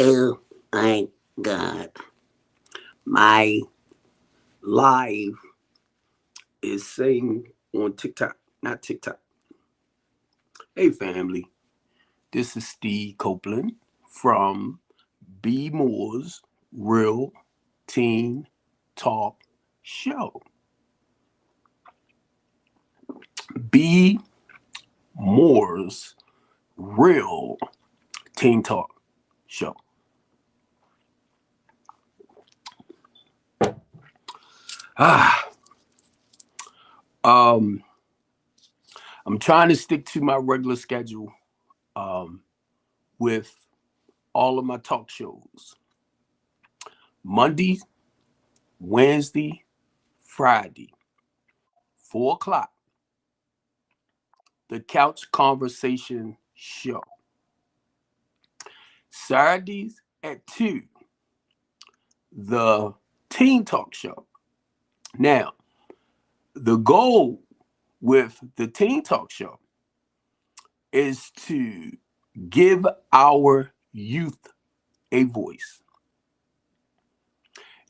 Oh, thank God. My live is saying on TikTok, not TikTok. Hey, family. This is Steve Copeland from B Moore's Real Teen Talk Show. B Moore's Real Teen Talk Show. Ah, um, I'm trying to stick to my regular schedule with all of my talk shows. Monday, Wednesday, Friday, 4 o'clock, the Couch Conversation Show. Saturdays at 2, the Teen Talk Show. Now, the goal with the Teen Talk Show is to give our youth a voice.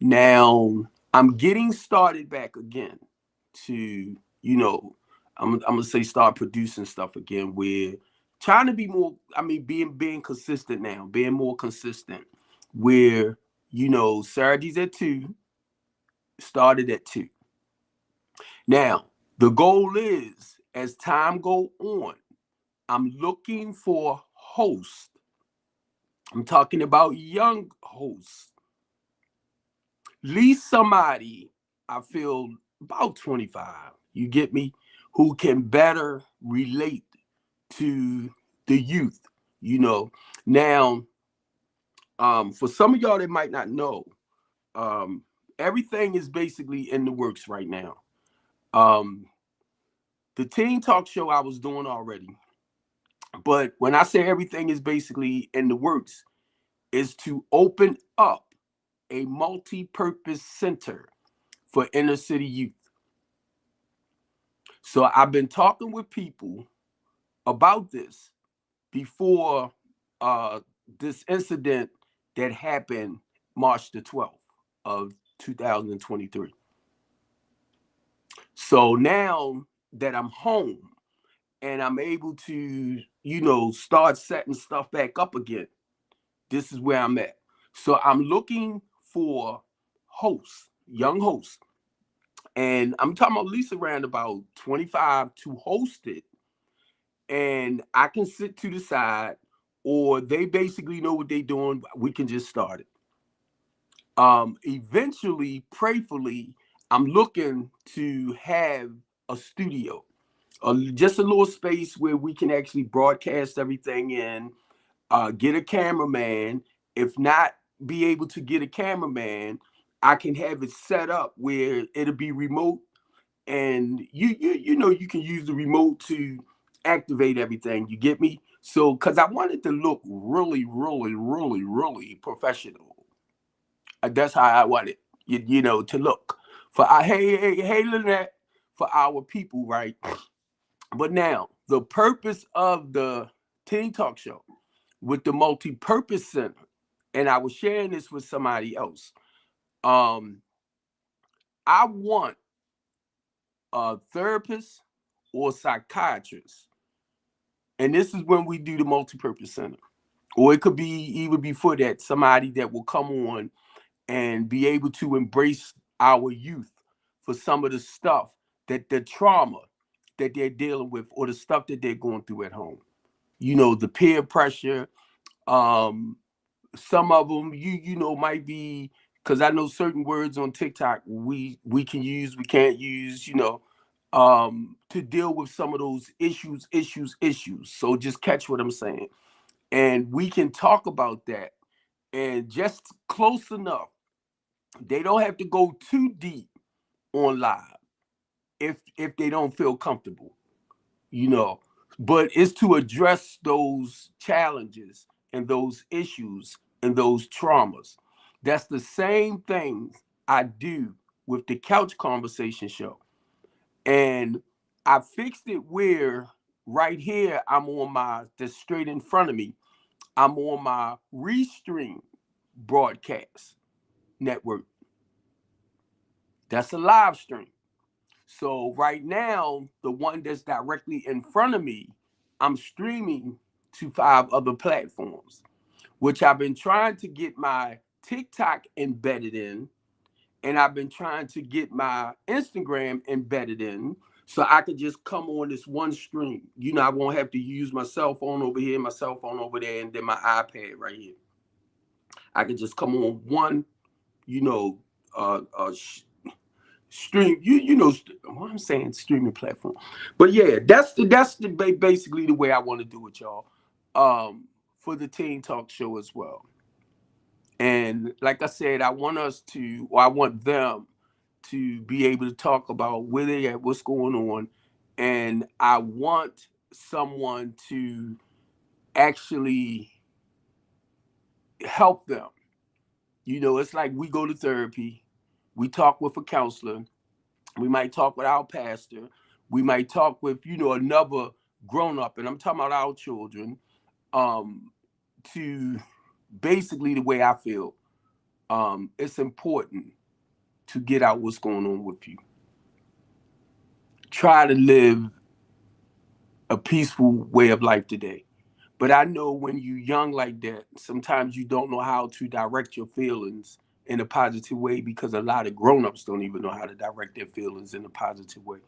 Now, I'm getting started back again to, I'm gonna say start producing stuff again. We're trying to be more, being consistent now, being more consistent. Where, Saturdays at 2, started at 2. Now, the goal is, as time go on, I'm looking for hosts. I'm talking about young hosts. At least somebody, I feel, about 25, you get me, who can better relate to the youth, Now, for some of y'all that might not know, everything is basically in the works right now. The Teen Talk Show I was doing already, but when I say everything is basically in the works, is to open up a multi-purpose center for inner city youth. So I've been talking with people about this before this incident that happened March the 12th of 2023. So now that I'm home and I'm able to, start setting stuff back up again, this is where I'm at. So I'm looking for hosts, young hosts. And I'm talking about at least around about 25 to host it. And I can sit to the side, or they basically know what they're doing. We can just start it. Eventually, prayerfully, I'm looking to have a studio, just a little space where we can actually broadcast everything in, get a cameraman. If not be able to get a cameraman, I can have it set up where it'll be remote, and you can use the remote to activate everything. You get me? So, because I wanted to look really, really, really, really professional. That's how I want it, to look. For hey, Lynette, for our people, right? But now, the purpose of the Teen Talk Show with the multi-purpose center, and I was sharing this with somebody else. I want a therapist or psychiatrist, and this is when we do the multi-purpose center. Or it could be even before that, somebody that will come on and be able to embrace our youth for some of the stuff, that the trauma that they're dealing with, or the stuff that they're going through at home. The peer pressure. Some of them, might be, because I know certain words on TikTok we can use, we can't use, to deal with some of those issues. So just catch what I'm saying. And we can talk about that, and just close enough. They don't have to go too deep on live if they don't feel comfortable, but it's to address those challenges and those issues and those traumas. That's the same thing I do with the Couch Conversation Show. And I fixed it where right here I'm on the straight in front of me. I'm on my Restream broadcast network. That's a live stream. So right now, the one that's directly in front of me, I'm streaming to 5 other platforms, which I've been trying to get my TikTok embedded in, and I've been trying to get my Instagram embedded in, so I could just come on this one stream. I won't have to use my cell phone over here, my cell phone over there, and then my iPad right here. I could just come on one, you know, stream. What I'm saying, streaming platform. But yeah, that's the basically the way I want to do it, y'all. For the Teen Talk Show as well. And like I said, I want them to be able to talk about where they at, what's going on, and I want someone to actually help them. It's like we go to therapy, we talk with a counselor, we might talk with our pastor, we might talk with, another grown up, and I'm talking about our children, to basically the way I feel. It's important to get out what's going on with you. Try to live a peaceful way of life today. But I know when you're young like that, sometimes you don't know how to direct your feelings in a positive way, because a lot of grown-ups don't even know how to direct their feelings in a positive way.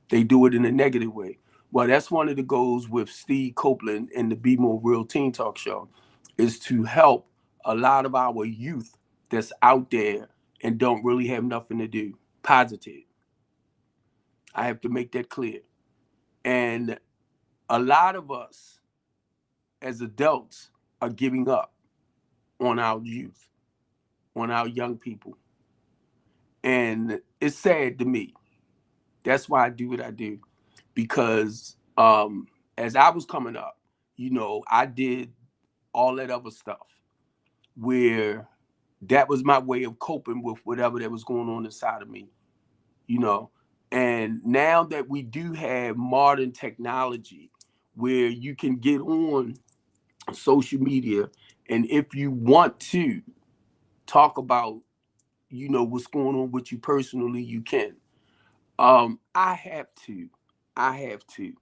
They do it in a negative way. Well, that's one of the goals with Steve Copeland and the Be More Real Teen Talk Show, is to help a lot of our youth that's out there and don't really have nothing to do. Positive. I have to make that clear. And a lot of us as adults are giving up on our youth, on our young people. And it's sad to me. That's why I do what I do. Because as I was coming up, I did all that other stuff where that was my way of coping with whatever that was going on inside of me, you know. And now that we do have modern technology where you can get on social media, and if you want to talk about, what's going on with you personally, you can. I have to. I have to.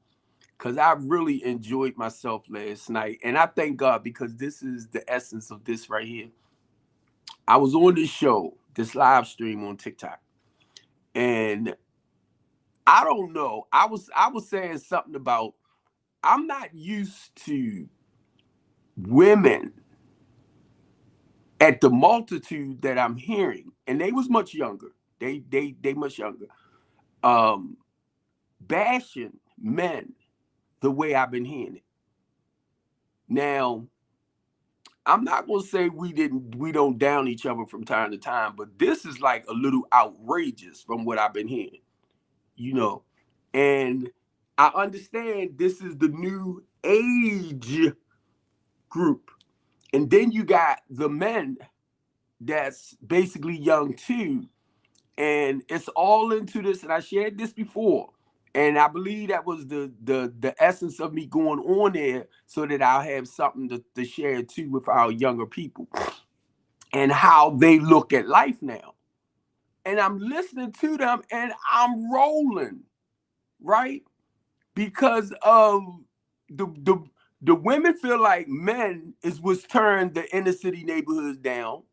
Because I really enjoyed myself last night. And I thank God, because this is the essence of this right here. I was on this show, this live stream on TikTok. And I don't know. I was saying something about, I'm not used to women at the multitude that I'm hearing. And they was much younger. They much younger. Um, Bashing men the way I've been hearing it. Now, I'm not gonna say we don't down each other from time to time, but this is like a little outrageous from what I've been hearing, you know. And I understand this is the new age group. And then you got the men that's basically young too. And it's all into this, and I shared this before. And I believe that was the essence of me going on there, so that I'll have something to share too with our younger people and how they look at life now. And I'm listening to them and I'm rolling, right? Because of the the women feel like men is what's turned the inner city neighborhoods down.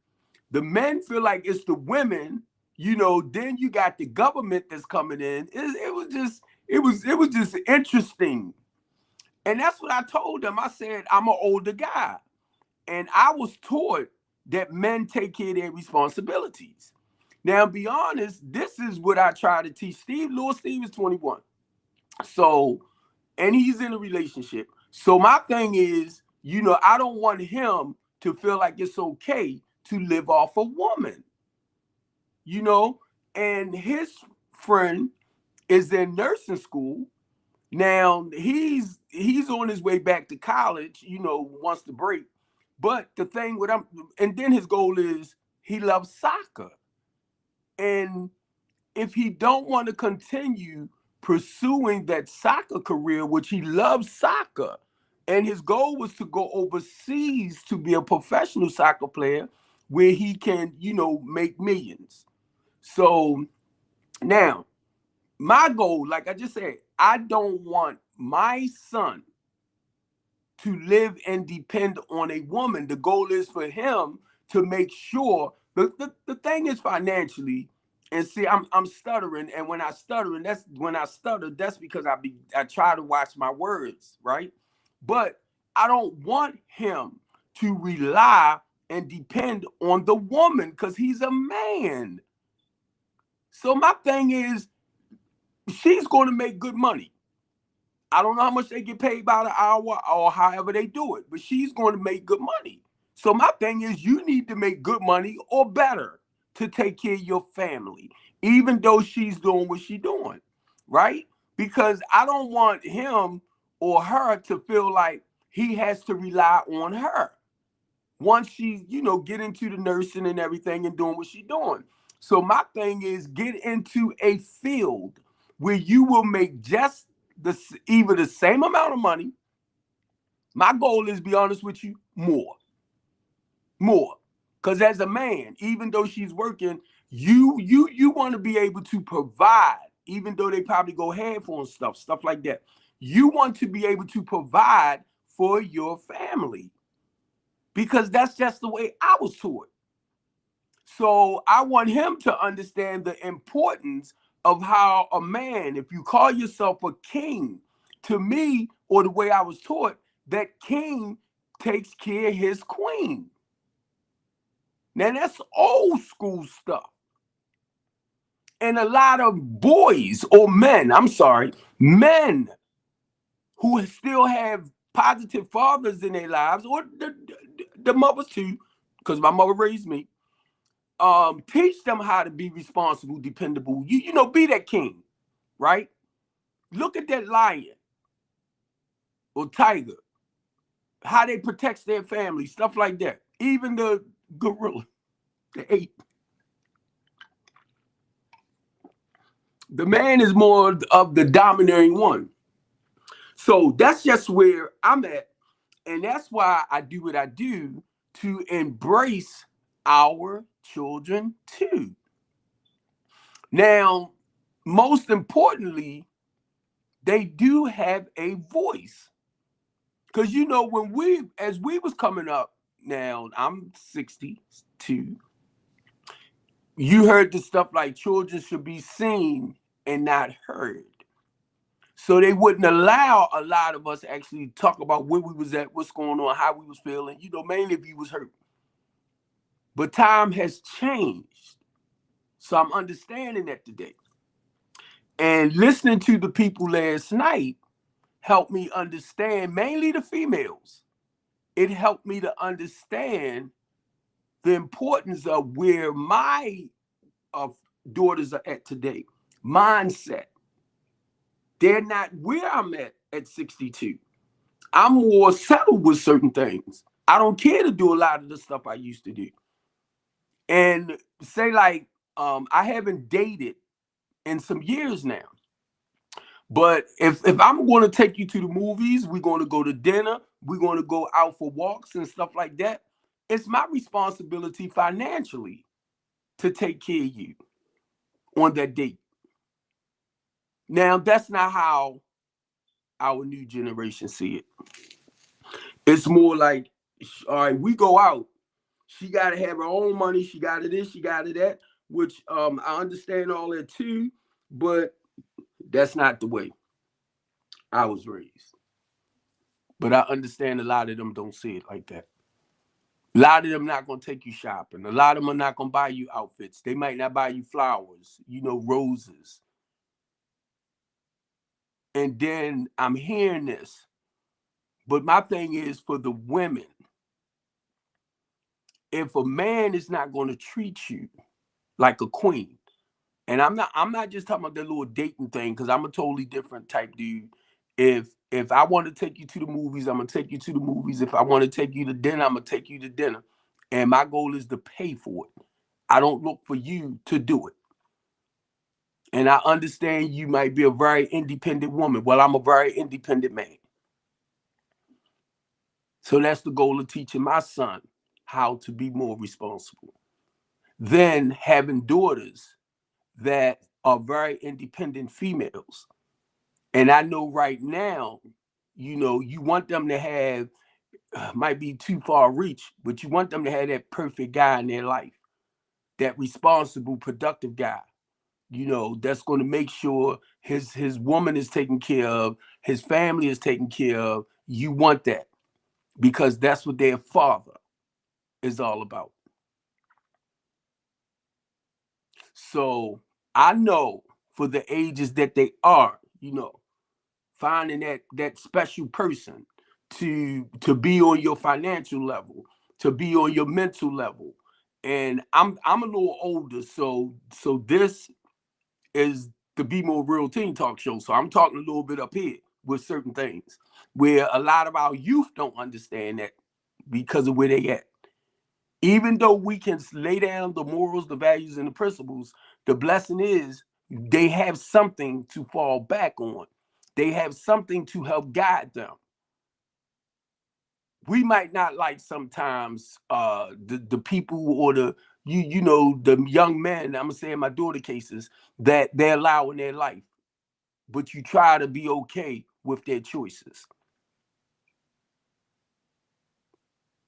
The men feel like it's the women, then you got the government that's coming in. It was just interesting. And that's what I told them. I said, I'm an older guy. And I was taught that men take care of their responsibilities. Now, be honest, this is what I try to teach Steve. Lord Steve is 21. So, and he's in a relationship. So my thing is, I don't want him to feel like it's okay to live off a woman, and his friend is in nursing school. Now he's on his way back to college, wants to break. But the thing with him, and then his goal is he loves soccer. And if he don't want to continue pursuing that soccer career, which he loves soccer, And his goal was to go overseas to be a professional soccer player where he can, make millions. So now, my goal, like I just said, I don't want my son to live and depend on a woman. The goal is for him to make sure the thing is financially. And see, I'm stuttering, and when I stutter, that's because I try to watch my words, right? But I don't want him to rely and depend on the woman because he's a man. So my thing is, she's going to make good money. I don't know how much they get paid by the hour or however they do it, but she's going to make good money. So my thing is, you need to make good money or better to take care of your family, even though she's doing what she's doing, right? Because I don't want him or her to feel like he has to rely on her once she, get into the nursing and everything and doing what she's doing. So my thing is, get into a field where you will make just either the same amount of money. My goal is, be honest with you, more. Because as a man, even though she's working, you want to be able to provide, even though they probably go half on stuff like that. You want to be able to provide for your family because that's just the way I was taught. So I want him to understand the importance of how a man, if you call yourself a king, to me, or the way I was taught, that king takes care of his queen. Now that's old school stuff. And a lot of boys or men, men who still have positive fathers in their lives, or the mothers too, because my mother raised me, teach them how to be responsible, dependable. Be that king, right? Look at that lion or tiger, how they protect their family, stuff like that. Even the gorilla, the ape. The man is more of the domineering one. So that's just where I'm at. And that's why I do what I do, to embrace our children too. Now, most importantly, they do have a voice. Because as we was coming up, now I'm 62, you heard the stuff like children should be seen and not heard. So they wouldn't allow a lot of us actually talk about where we was at, what's going on, how we was feeling, mainly if you was hurt. But time has changed. So I'm understanding that today. And listening to the people last night helped me understand, mainly the females. It helped me to understand the importance of where my daughters are at today. Mindset. They're not where I'm at 62. I'm more settled with certain things. I don't care to do a lot of the stuff I used to do. And say like, I haven't dated in some years now. But if I'm going to take you to the movies, we're going to go to dinner, we're going to go out for walks and stuff like that, it's my responsibility financially to take care of you on that date. Now, that's not how our new generation see it. It's more like, all right, we go out. She got to have her own money. She got to this, she got to that, which I understand all that too, but that's not the way I was raised. But I understand a lot of them don't see it like that. A lot of them not going to take you shopping. A lot of them are not going to buy you outfits. They might not buy you flowers, roses. And then I'm hearing this. But my thing is, for the women, if a man is not going to treat you like a queen, and I'm not just talking about that little dating thing, because I'm a totally different type dude. If I want to take you to the movies, I'm gonna take you to the movies. If I want to take you to dinner, I'm gonna take you to dinner. And my goal is to pay for it. I don't look for you to do it. And I understand you might be a very independent woman. Well, I'm a very independent man. So that's the goal of teaching my son how to be more responsible. Then having daughters that are very independent females. And I know right now, you want them to have, might be too far reach, but you want them to have that perfect guy in their life, that responsible, productive guy, that's going to make sure his woman is taken care of, his family is taken care of. You want that because that's what their father is all about. So I know for the ages that they are, finding that special person to be on your financial level, to be on your mental level. And I'm a little older, so this is the Be More Real Teen Talk Show. So I'm talking a little bit up here with certain things where a lot of our youth don't understand that because of where they at. Even though we can lay down the morals, the values, and the principles, the blessing is they have something to fall back on. They have something to help guide them. We might not like sometimes the people or the young men, I'm gonna say in my daughter cases, that they allow in their life, but you try to be okay with their choices.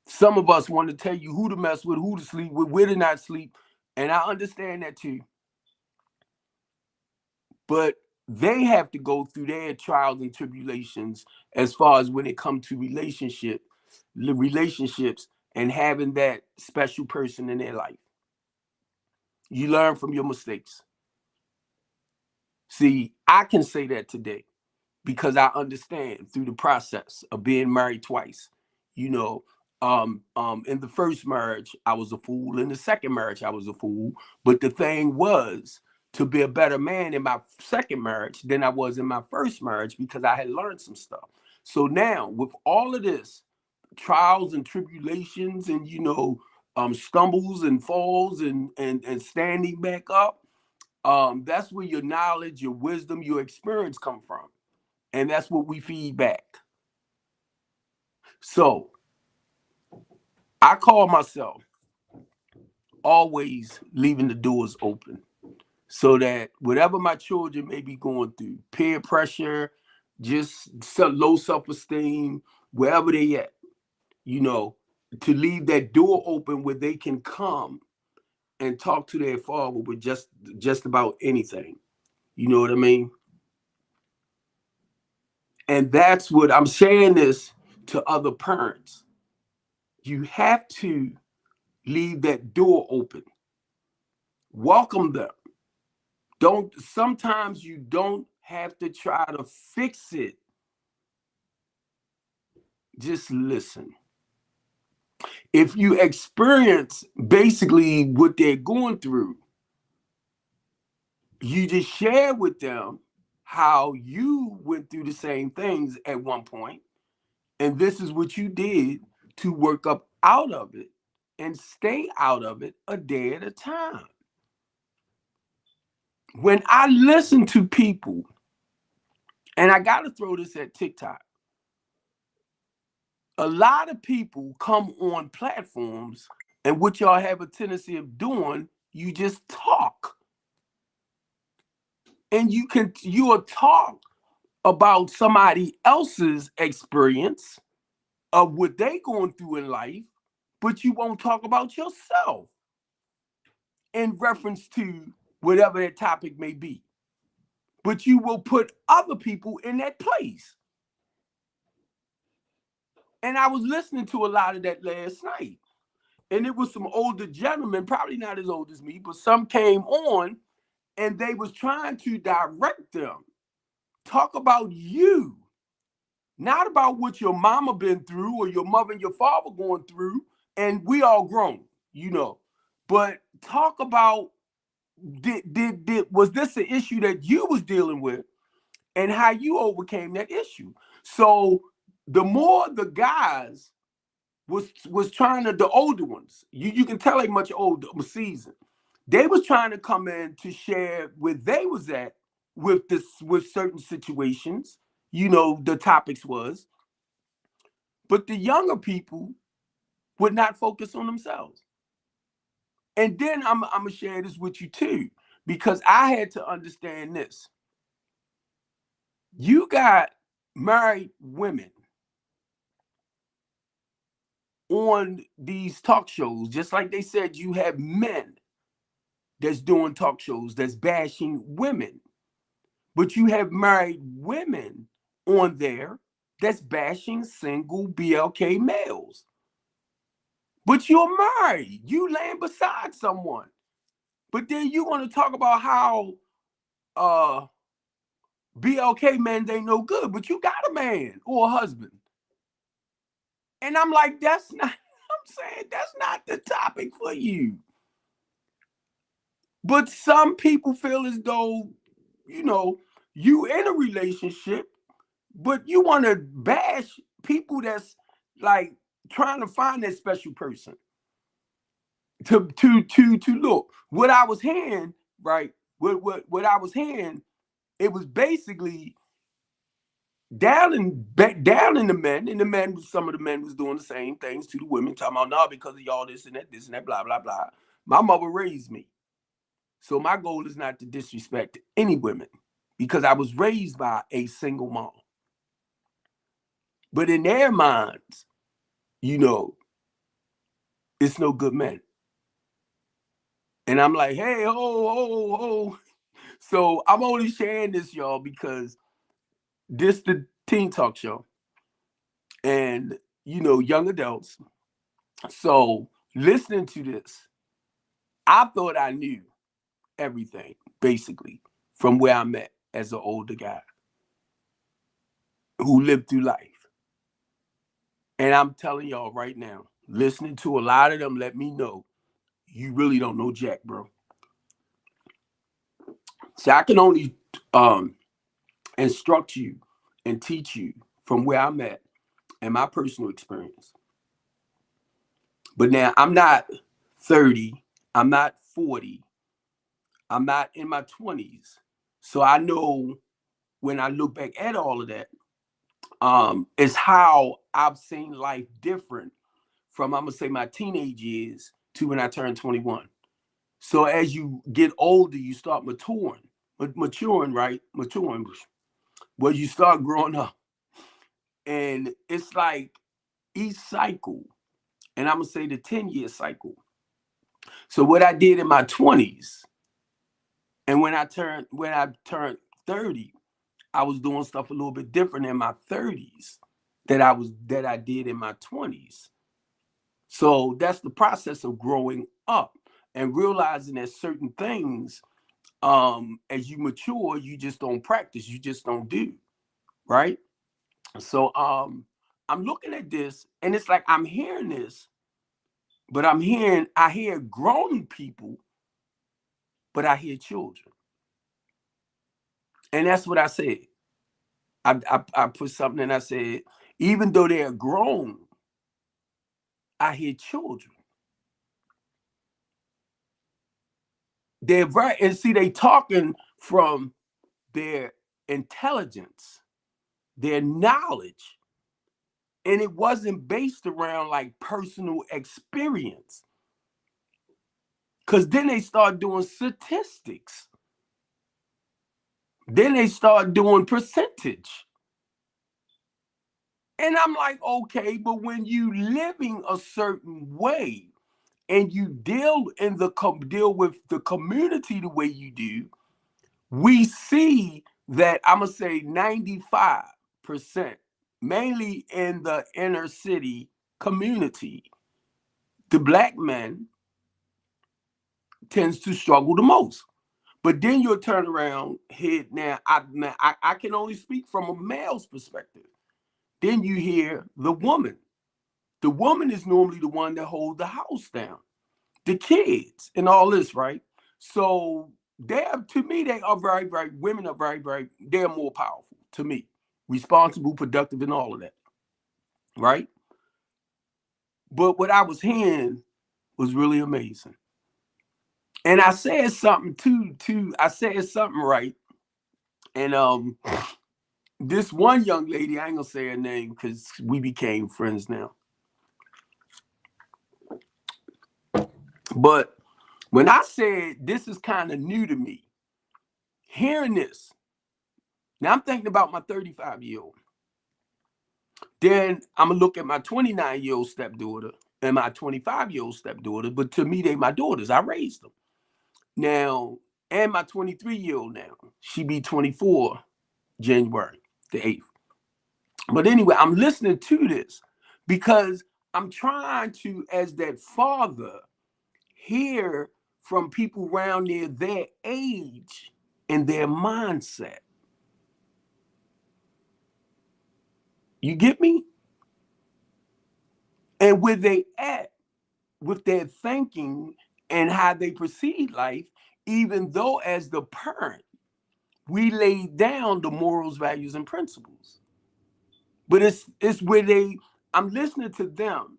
Some of us want to tell you who to mess with, who to sleep with, where to not sleep, and I understand that too. But they have to go through their trials and tribulations as far as when it comes to relationships and having that special person in their life. You learn from your mistakes. See, I can say that today because I understand through the process of being married twice. In the first marriage, I was a fool. In the second marriage, I was a fool. But the thing was to be a better man in my second marriage than I was in my first marriage because I had learned some stuff. So now, with all of this trials and tribulations and stumbles and falls and standing back up, that's where your knowledge, your wisdom, your experience come from. And that's what we feed back. So I call myself always leaving the doors open so that whatever my children may be going through, peer pressure, just low self-esteem, wherever they at, to leave that door open where they can come and talk to their father with just about anything. You know what I mean? And that's what I'm saying this to other parents. You have to leave that door open. Welcome them. Sometimes you don't have to try to fix it. Just listen. If you experience basically what they're going through, you just share with them how you went through the same things at one point, and this is what you did to work up out of it and stay out of it a day at a time. When I listen to people, and I got to throw this at TikTok, a lot of people come on platforms, and what y'all have a tendency of doing, you just talk. And you'll talk about somebody else's experience of what they going through in life, but you won't talk about yourself in reference to whatever that topic may be. But you will put other people in that place. And I was listening to a lot of that last night. And it was some older gentlemen, probably not as old as me, but some came on and they was trying to direct them. Talk about you, not about what your mama been through or your mother and your father going through. And we all grown, but talk about was this an issue that you was dealing with and how you overcame that issue. So the more the guys was trying to, the older ones, you can tell they much older, seasoned. They was trying to come in to share where they was at with certain situations. The topics was, But the younger people would not focus on themselves. And then I'm gonna share this with you too, because I had to understand this. You got married women on these talk shows, just like they said you have men that's doing talk shows that's bashing women. But you have married women on there that's bashing single BLK males. But you're married. You laying beside someone. But then you want to talk about how BLK men ain't no good, but you got a man or a husband. And I'm like, that's not, I'm saying that's not the topic for you. But some people feel as though, you in a relationship, but you want to bash people that's like trying to find that special person. To look. What I was hearing, right? What I was hearing, it was basically down in the men, and some of the men was doing the same things to the women, talking about no, because of y'all this and that, blah, blah, blah. My mother raised me. So my goal is not to disrespect any women because I was raised by a single mom. But in their minds, it's no good men. And I'm like, hey, oh. So I'm only sharing this, y'all, because this the teen talk show. And, young adults. So listening to this, I thought I knew everything, basically, from where I'm at as an older guy who lived through life. And I'm telling y'all right now, listening to a lot of them, let me know you really don't know jack, bro. So I can only instruct you and teach you from where I'm at and my personal experience. But now I'm not 30, I'm not 40, I'm not in my 20s. So I know when I look back at all of that, it's how I've seen life different from, I'm gonna say, my teenage years to when I turned 21. So as you get older, you start maturing, right? Maturing. Well, you start growing up. And it's like each cycle, and I'm gonna say the 10-year cycle. So what I did in my 20s, and when I turned 30, I was doing stuff a little bit different in my 30s that I did in my 20s. So that's the process of growing up and realizing that certain things, as you mature, you just don't practice, you just don't do, right? So I'm looking at this and it's like I'm hearing this, but I hear grown people, but I hear children. And that's what I said. I put something and I said, even though they're grown, I hear children. They're right, and see, they talking from their intelligence, their knowledge, and it wasn't based around like personal experience. Because then they start doing statistics. Then they start doing percentage. And I'm like, okay, but when you living a certain way and you deal with the community the way you do, we see that I'm gonna say 95%, mainly in the inner city community, the black man tends to struggle the most. But then you'll turn around here now. I can only speak from a male's perspective. Then you hear the woman. The woman is normally the one that holds the house down, the kids, and all this, right? So to me, they are very, very, women are very, very, they're more powerful to me, responsible, productive, and all of that, right? But what I was hearing was really amazing. And I said something too, I said something right. And this one young lady, I ain't gonna say her name because we became friends now. But when I said this is kind of new to me, hearing this, now I'm thinking about my 35-year-old. Then I'm gonna look at my 29-year-old stepdaughter and my 25-year-old stepdaughter, but to me, they my daughters. I raised them. Now, and my 23-year-old now, she be 24 January the 8th. But anyway, I'm listening to this because I'm trying to, as that father, hear from people around near their age and their mindset. You get me? And where they at with their thinking and how they perceive life, even though as the parent, we laid down the morals, values, and principles. But it's where I'm listening to them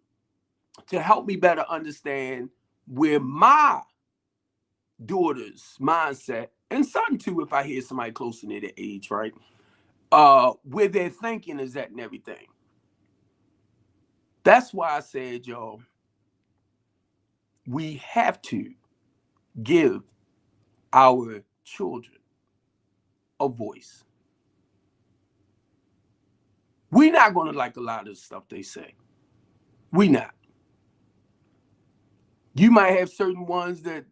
to help me better understand where my daughter's mindset, and son too, if I hear somebody close to their age, right? Where their thinking is at and everything. That's why I said, y'all, we have to give our children a voice. We're not going to like a lot of the stuff they say. We not. You might have certain ones that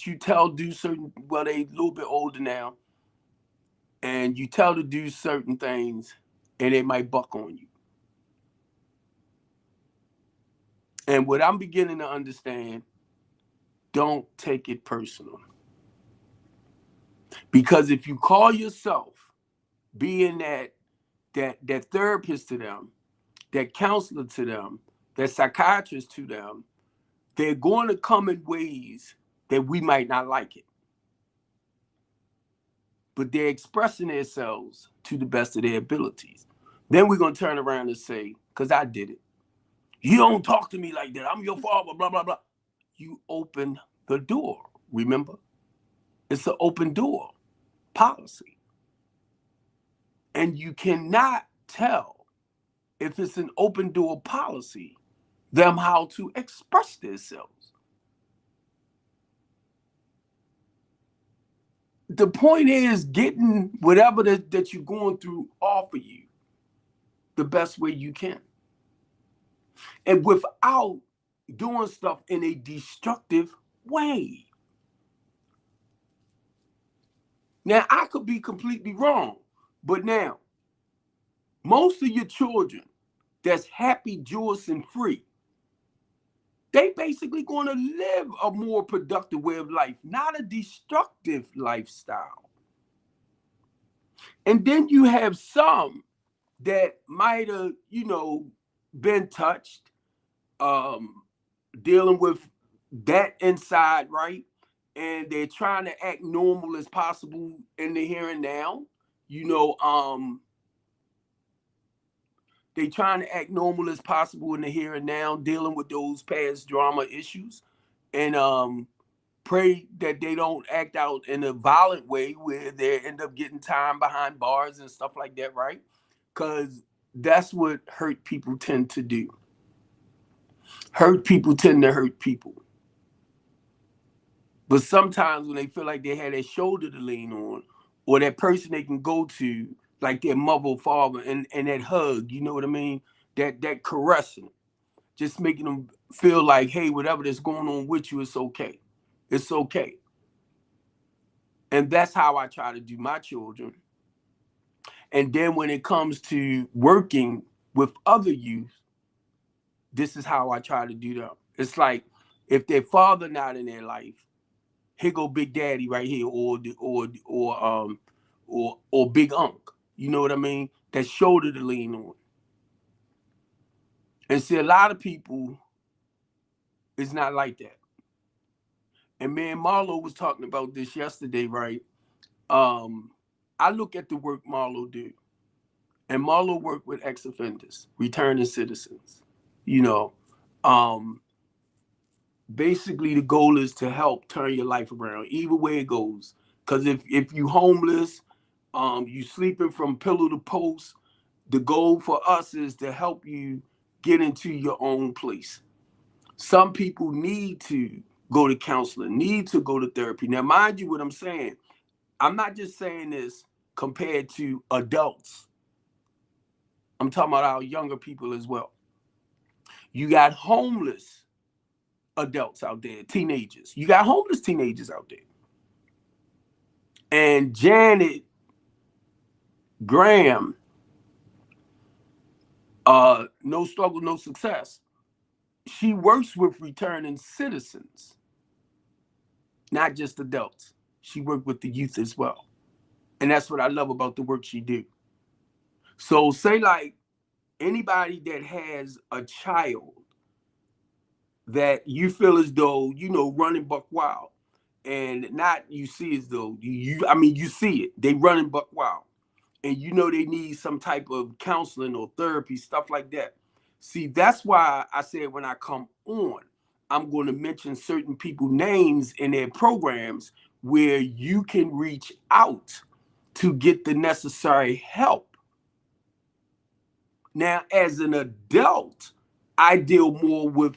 you tell do certain, well, they a little bit older now, and you tell to do certain things, and they might buck on you. And what I'm beginning to understand, don't take it personal. Because if you call yourself being that therapist to them, that counselor to them, that psychiatrist to them, they're going to come in ways that we might not like it. But they're expressing themselves to the best of their abilities. Then we're going to turn around and say, because I did it, you don't talk to me like that. I'm your father, blah, blah, blah. You open the door, remember? It's an open door policy. And you cannot tell if it's an open door policy them how to express themselves. The point is getting whatever that you're going through off of you the best way you can. And without doing stuff in a destructive way. Now, I could be completely wrong, but now, most of your children that's happy, joyous, and free, they basically going to live a more productive way of life, not a destructive lifestyle. And then you have some that might have, been touched, dealing with that inside, right? And they're trying to act normal as possible in the here and now. They trying to act normal as possible in the here and now, dealing with those past drama issues, and pray that they don't act out in a violent way where they end up getting time behind bars and stuff like that, right? Because that's what hurt people tend to do. Hurt people tend to hurt people. But sometimes when they feel like they had their shoulder to lean on, or that person they can go to, like their mother or father, and that hug, you know what I mean? That caressing, just making them feel like, hey, whatever that's going on with you, it's okay. It's okay. And that's how I try to do my children. And then when it comes to working with other youth, this is how I try to do them. It's like if their father not in their life, here go Big Daddy right here, or Big Unc. You know what I mean? That shoulder to lean on. And see, a lot of people, it's not like that. And me and Marlo was talking about this yesterday, right? I look at the work Marlo do, and Marlo worked with ex-offenders, returning citizens. You know, basically the goal is to help turn your life around, either way it goes. Because if you homeless, You sleeping from pillow to post. The goal for us is to help you get into your own place. Some people need to go to counseling, need to go to therapy. Now, mind you, what I'm saying, I'm not just saying this compared to adults. I'm talking about our younger people as well. You got homeless adults out there, teenagers. You got homeless teenagers out there. And Janet Graham, No Struggle, No Success, she works with returning citizens, not just adults. She worked with the youth as well. And that's what I love about the work she do. So say like anybody that has a child that you feel as though, running buck wild, and not you see as though you see it, they running buck wild, and they need some type of counseling or therapy, stuff like that. See, that's why I said when I come on, I'm going to mention certain people names in their programs where you can reach out to get the necessary help. Now, as an adult, I deal more with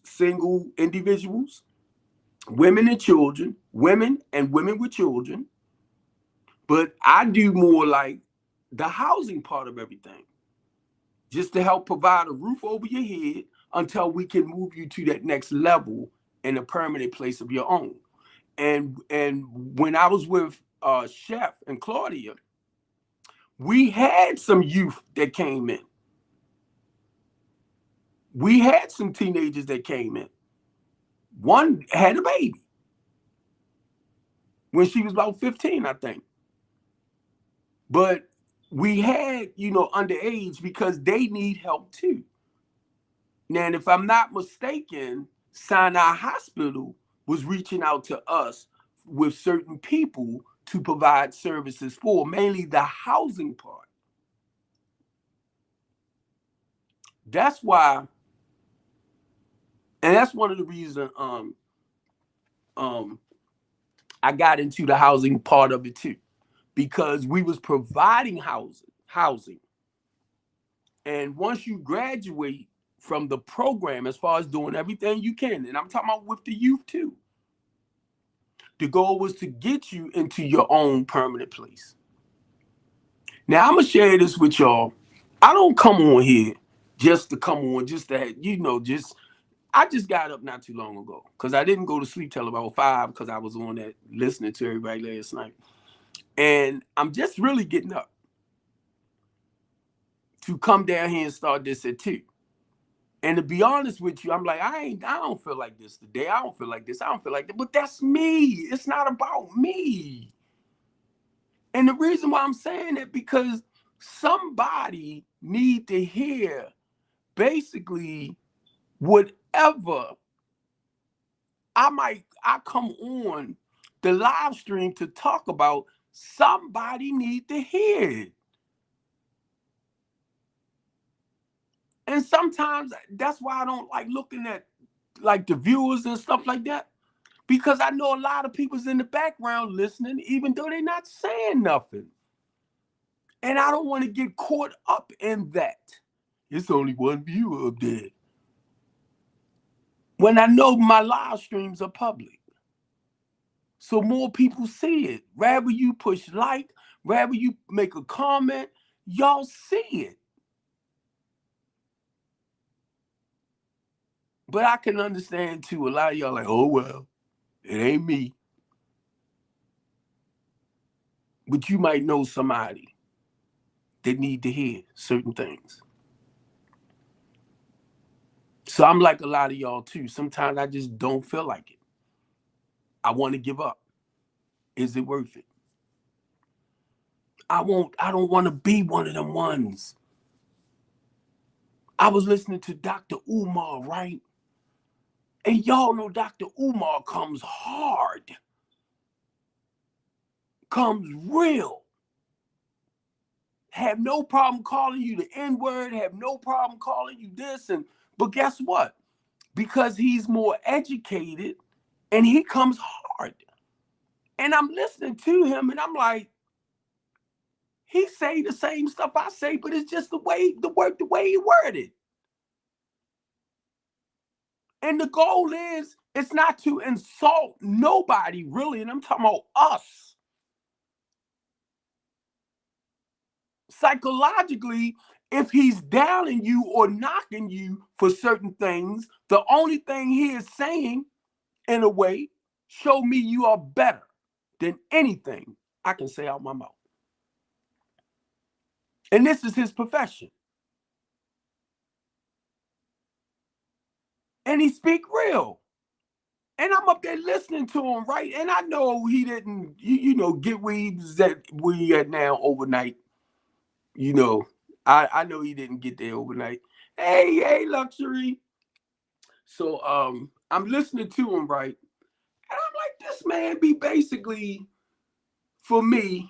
single individuals, women and children, women and women with children. But I do more like the housing part of everything, just to help provide a roof over your head until we can move you to that next level in a permanent place of your own. And when I was with Chef and Claudia, we had some youth that came in. We had some teenagers that came in. One had a baby when she was about 15, I think. But we had, underage because they need help too. Now, and if I'm not mistaken, Sinai Hospital was reaching out to us with certain people to provide services for, mainly the housing part. That's why, and that's one of the reasons I got into the housing part of it too, because we was providing housing. And once you graduate from the program, as far as doing everything you can, and I'm talking about with the youth too, the goal was to get you into your own permanent place. Now, I'm going to share this with y'all. I don't come on here just to come on, just to have, I just got up not too long ago because I didn't go to sleep till about 5 because I was on that listening to everybody last night. And I'm just really getting up to come down here and start this at 2. And to be honest with you, I'm like, I don't feel like this today. I don't feel like this. I don't feel like that. But that's me. It's not about me. And the reason why I'm saying that, because somebody need to hear basically whatever I come on the live stream to talk about, somebody need to hear it. And sometimes that's why I don't like looking at like the viewers and stuff like that, because I know a lot of people's in the background listening, even though they're not saying nothing. And I don't want to get caught up in that. It's only one viewer up there, when I know my live streams are public. So more people see it. Rather you push like, rather you make a comment, y'all see it. But I can understand too, a lot of y'all like, oh, well, it ain't me. But you might know somebody that need to hear certain things. So I'm like a lot of y'all too. Sometimes I just don't feel like it. I want to give up. Is it worth it? I don't want to be one of them ones. I was listening to Dr. Umar, right? And y'all know Dr. Umar comes hard, comes real. Have no problem calling you the N-word, have no problem calling you this. But guess what? Because he's more educated and he comes hard. And I'm listening to him and I'm like, he say the same stuff I say, but it's just the way he worded. And the goal is, it's not to insult nobody really, and I'm talking about us. Psychologically, if he's downing you or knocking you for certain things, the only thing he is saying, in a way, show me you are better than anything I can say out my mouth. And this is his profession. And he speak real. And I'm up there listening to him, right? And I know he didn't, get where he at now overnight. I know he didn't get there overnight. Hey, luxury. So I'm listening to him, right? And I'm like, this man be basically, for me,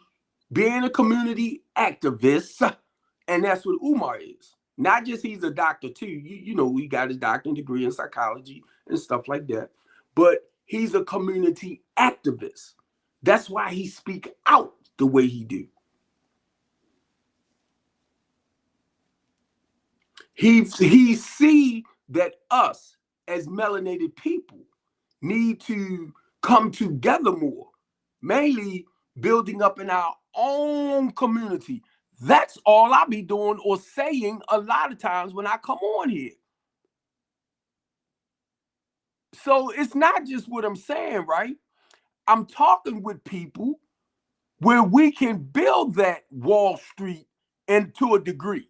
being a community activist, and that's what Umar is. Not just he's a doctor too. He got his doctorate degree in psychology and stuff like that. But he's a community activist. That's why he speak out the way he do. He see that us as melanated people need to come together more, mainly building up in our own community. That's all I be doing or saying a lot of times when I come on here. So it's not just what I'm saying, right? I'm talking with people where we can build that Wall Street and to a degree,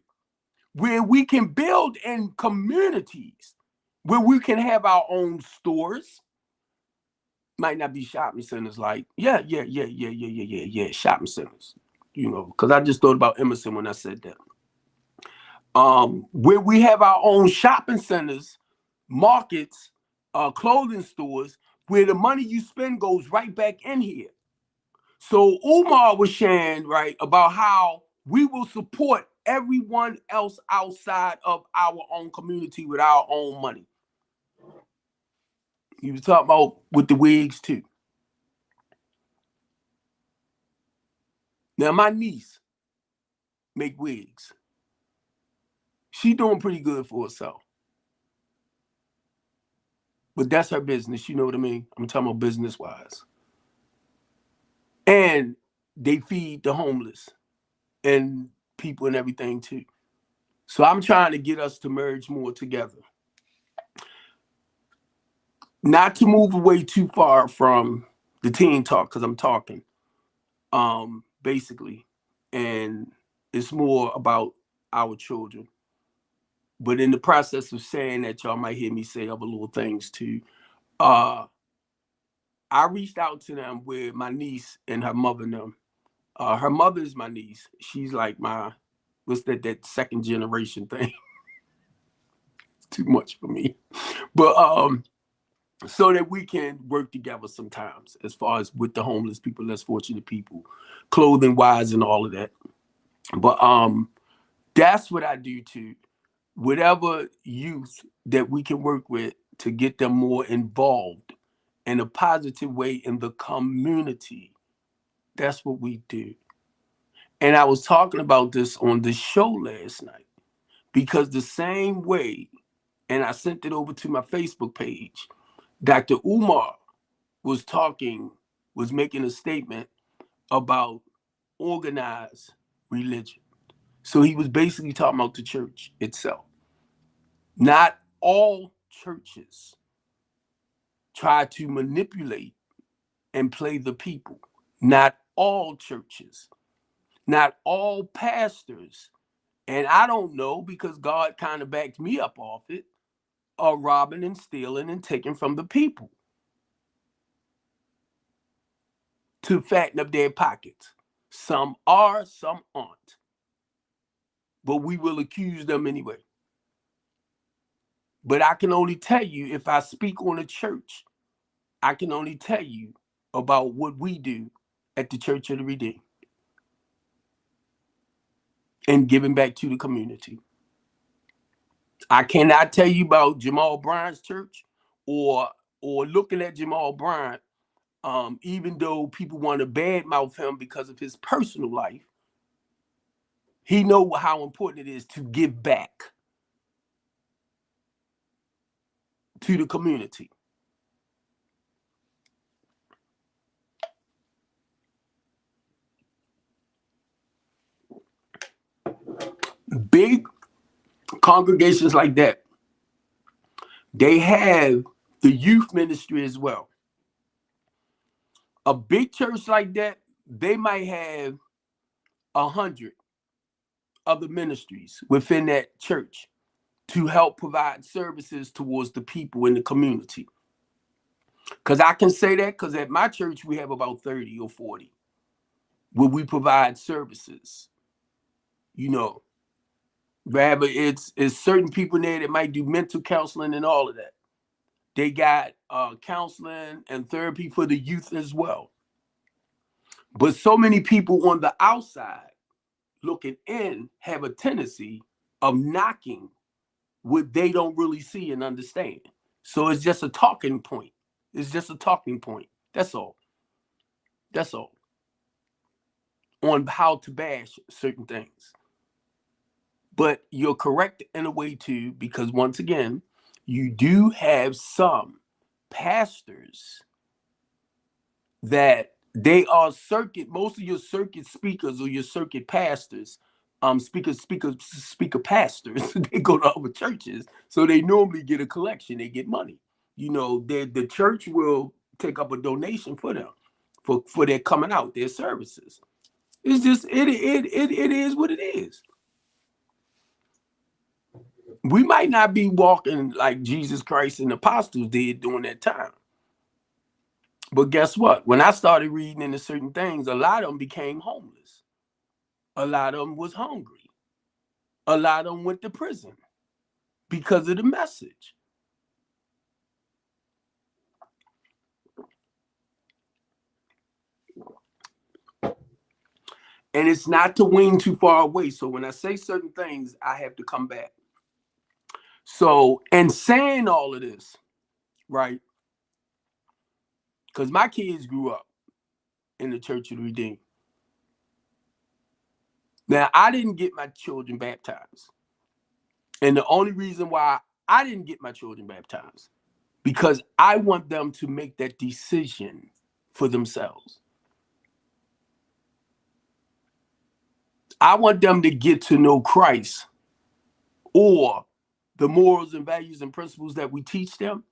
where we can build in communities, where we can have our own stores. Might not be shopping centers like, yeah, shopping centers, because I just thought about Emerson when I said that. Where we have our own shopping centers, markets, clothing stores, where the money you spend goes right back in here. So Umar was sharing, right, about how we will support everyone else outside of our own community with our own money. He was talking about with the wigs too. Now my niece make wigs. She doing pretty good for herself. But that's her business, you know what I mean? I'm talking about business-wise. And they feed the homeless and people and everything too. So I'm trying to get us to merge more together. Not to move away too far from the teen talk, because I'm talking, basically. And it's more about our children. But in the process of saying that, y'all might hear me say other little things too. I reached out to them with my niece and her mother and them. Her mother is my niece. She's like what's that second generation thing? It's too much for me. But so that we can work together sometimes as far as with the homeless people, less fortunate people, clothing wise and all of that. But that's what I do too. Whatever youth that we can work with to get them more involved in a positive way in the community. That's what we do. And I was talking about this on the show last night, because the same way, and I sent it over to my Facebook page, Dr. Umar was making a statement about organized religion. So he was basically talking about the church itself. Not all churches try to manipulate and play the people. Not all churches, not all pastors, and I don't know, because God kind of backed me up off it, are robbing and stealing and taking from the people to fatten up their pockets. Some are, some aren't. But we will accuse them anyway. But I can only tell you, if I speak on a church, I can only tell you about what we do at the Church of the Redeemed and giving back to the community. I cannot tell you about Jamal Bryant's church or looking at Jamal Bryant Even though people want to badmouth him because of his personal life, he know how important it is to give back to the community. Big congregations like that, they have the youth ministry as well. A big church like that, they might have 100 other ministries within that church to help provide services towards the people in the community. Because I can say that because at my church, we have about 30 or 40 where we provide services. You know, rather it's certain people there that might do mental counseling and all of that. They got counseling and therapy for the youth as well. But so many people on the outside looking in have a tendency of knocking what they don't really see and understand. So it's just a talking point. It's just a talking point. That's all. That's all. On how to bash certain things. But you're correct in a way too, because once again, you do have some pastors that they are most of your circuit speakers or your circuit pastors, speaker pastors, they go to other churches, so they normally get a collection, they get money. You know, the church will take up a donation for them for their coming out, their services. It's just it is what it is. We might not be walking like Jesus Christ and the apostles did during that time. But guess what? When I started reading into certain things, a lot of them became homeless. A lot of them was hungry. A lot of them went to prison because of the message. And it's not to wing too far away. So when I say certain things, I have to come back. So, in saying all of this, right? Because my kids grew up in the Church of the Redeemed. Now, I didn't get my children baptized. And the only reason why I didn't get my children baptized, because I want them to make that decision for themselves. I want them to get to know Christ or the morals and values and principles that we teach them.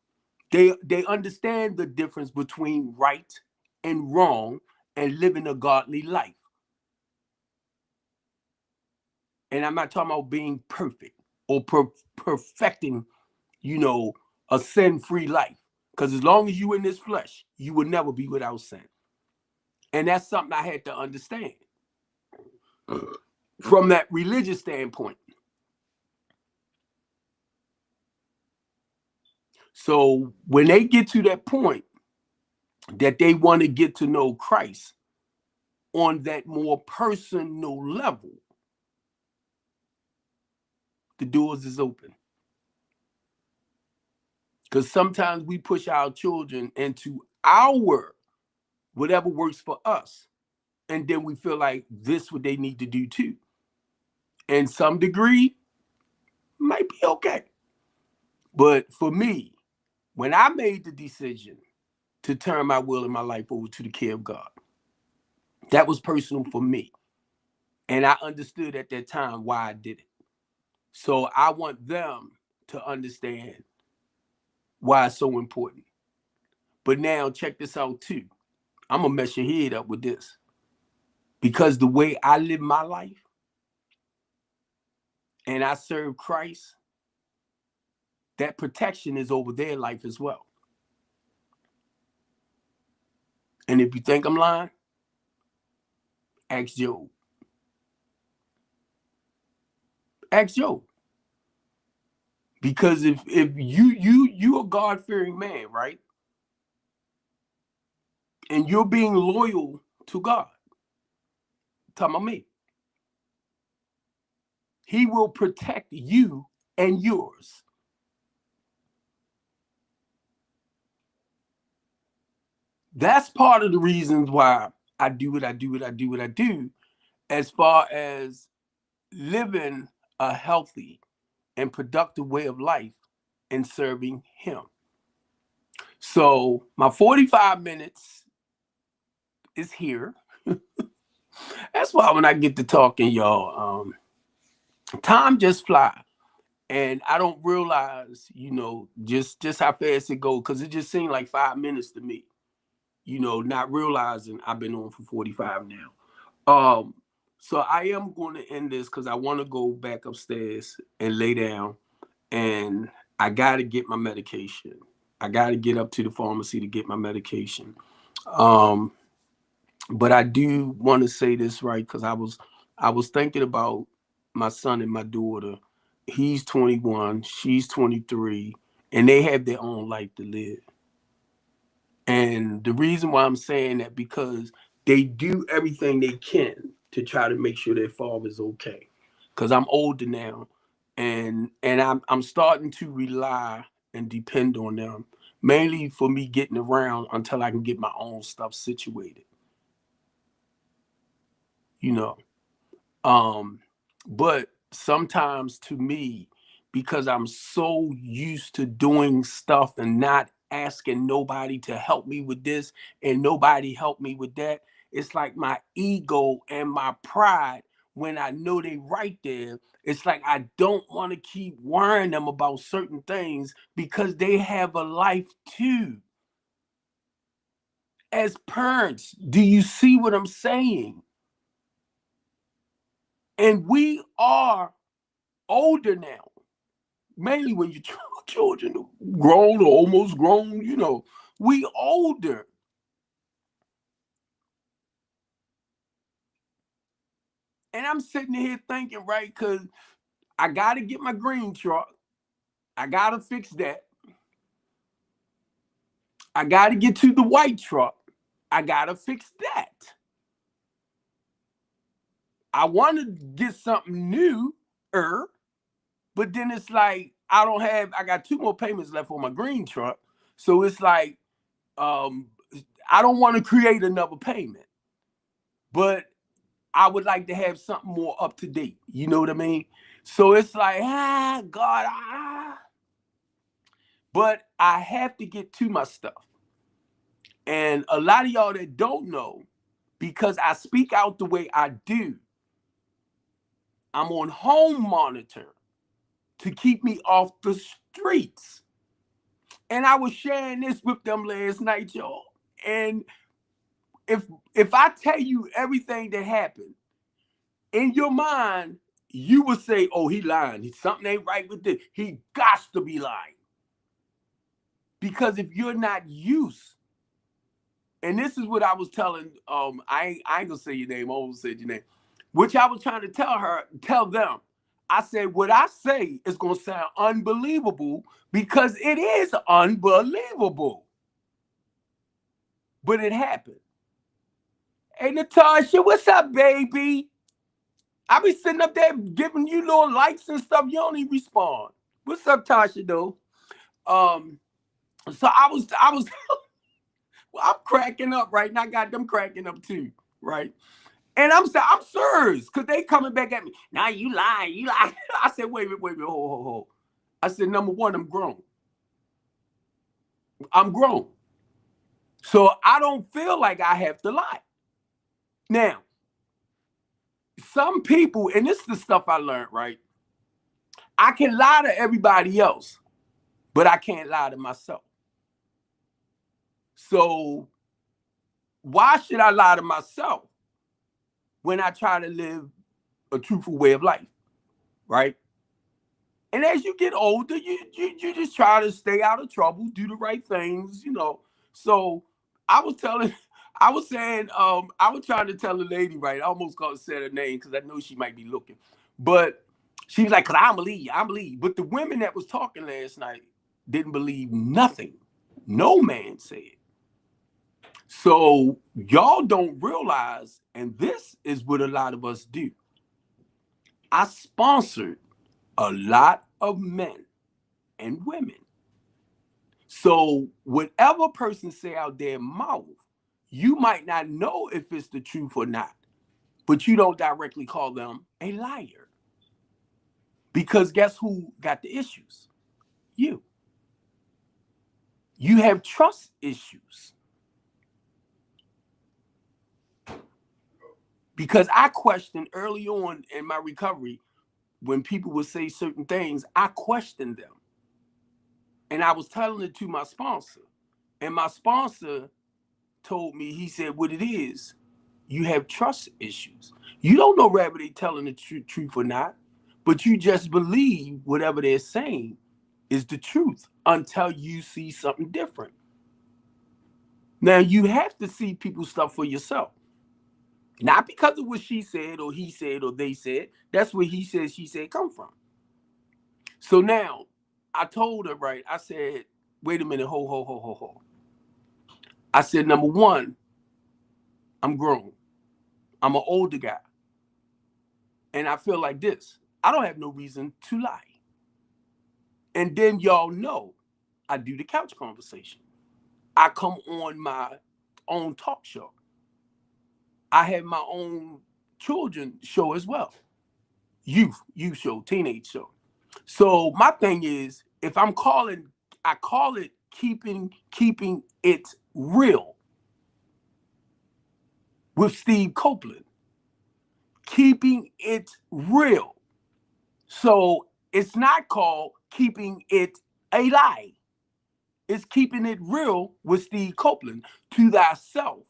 They understand the difference between right and wrong and living a godly life. And I'm not talking about being perfect or perfecting, a sin-free life. Because as long as you in this flesh, you will never be without sin. And that's something I had to understand from that religious standpoint. So when they get to that point that they want to get to know Christ on that more personal level, the doors is open. Because sometimes we push our children into our whatever works for us. And then we feel like this is what they need to do too. And some degree might be okay. But for me, when I made the decision to turn my will and my life over to the care of God, that was personal for me. And I understood at that time why I did it. So I want them to understand why it's so important. But now check this out too. I'm going to mess your head up with this. Because the way I live my life and I serve Christ, that protection is over their life as well. And if you think I'm lying, ask Job. Ask Job. Because if you a God-fearing man, right? And you're being loyal to God, talking about me, he will protect you and yours. That's part of the reasons why I do what I do, what I do, as far as living a healthy and productive way of life and serving him. So my 45 minutes is here. That's why when I get to talking, y'all, time just fly. And I don't realize, just how fast it goes, because it just seemed like 5 minutes to me, not realizing I've been on for 45 now. So I am going to end this because I want to go back upstairs and lay down, and I got to get my medication. I got to get up to the pharmacy to get my medication. Um, but I do want to say this right, because I was thinking about my son and my daughter. He's 21, she's 23, and they have their own life to live. And the reason why I'm saying that, because they do everything they can to try to make sure their father's okay. Because I'm older now, and I'm starting to rely and depend on them, mainly for me getting around until I can get my own stuff situated. You know, Um, but sometimes to me, because I'm so used to doing stuff and not asking nobody to help me with this and nobody help me with that, it's like my ego and my pride, when I know they right there, it's like I don't want to keep worrying them about certain things because they have a life too. As parents, do you see what I'm saying? And we are older now, mainly when your children are grown or almost grown, we older. And I'm sitting here thinking, right, because I got to get my green truck. I got to fix that. I got to get to the white truck. I got to fix that. I want to get something new, but then it's like I got 2 more payments left on my green truck. So it's like, um, I don't want to create another payment. But I would like to have something more up to date. You know what I mean? So it's like, God, But I have to get to my stuff. And a lot of y'all that don't know, because I speak out the way I do, I'm on home monitor to keep me off the streets. And I was sharing this with them last night, y'all. And if if I tell you everything that happened, in your mind, you would say, "Oh, he lying. Something ain't right with this. He got to be lying." Because if you're not used, and this is what I was telling, I ain't gonna say your name. I won't say your name. Which I was trying to tell them. I said, what I say is gonna sound unbelievable because it is unbelievable, but it happened. Hey, Natasha, what's up, baby? I be sitting up there giving you little likes and stuff. You don't even respond. What's up, Tasha? Though. Um, so I was, well, I'm cracking up, right? And I got them cracking up too, right? And I'm serious, because they coming back at me. Now you lying, you lying. I said, wait, hold. I said, number one, I'm grown. I'm grown. So I don't feel like I have to lie. Now, some people, and this is the stuff I learned, right? I can lie to everybody else, but I can't lie to myself. So why should I lie to myself when I try to live a truthful way of life, right? And as you get older, you just try to stay out of trouble, do the right things. So I was telling, I was saying, I was trying to tell the lady, right? I almost said her name because I know she might be looking, but she was like, "Cause I believe." But the women that was talking last night didn't believe nothing no man said. So y'all don't realize, and this is what a lot of us do. I sponsored a lot of men and women. So whatever person say out their mouth, you might not know if it's the truth or not, but you don't directly call them a liar. Because guess who got the issues? You. You have trust issues. Because I questioned early on in my recovery, when people would say certain things, I questioned them. And I was telling it to my sponsor. And my sponsor told me, he said, what it is, you have trust issues. You don't know whether they're telling the truth or not, but you just believe whatever they're saying is the truth until you see something different. Now, you have to see people's stuff for yourself. Not because of what she said or he said or they said. That's where he said, she said come from. So now, I told her, right, I said, wait a minute, ho. I said, number one, I'm grown. I'm an older guy. And I feel like this. I don't have no reason to lie. And then y'all know I do the couch conversation. I come on my own talk show. I have my own children show as well. Youth show, teenage show. So my thing is, if I'm calling, I call it keeping it real with Steve Copeland. Keeping it real. So it's not called keeping it a lie. It's keeping it real with Steve Copeland. To thyself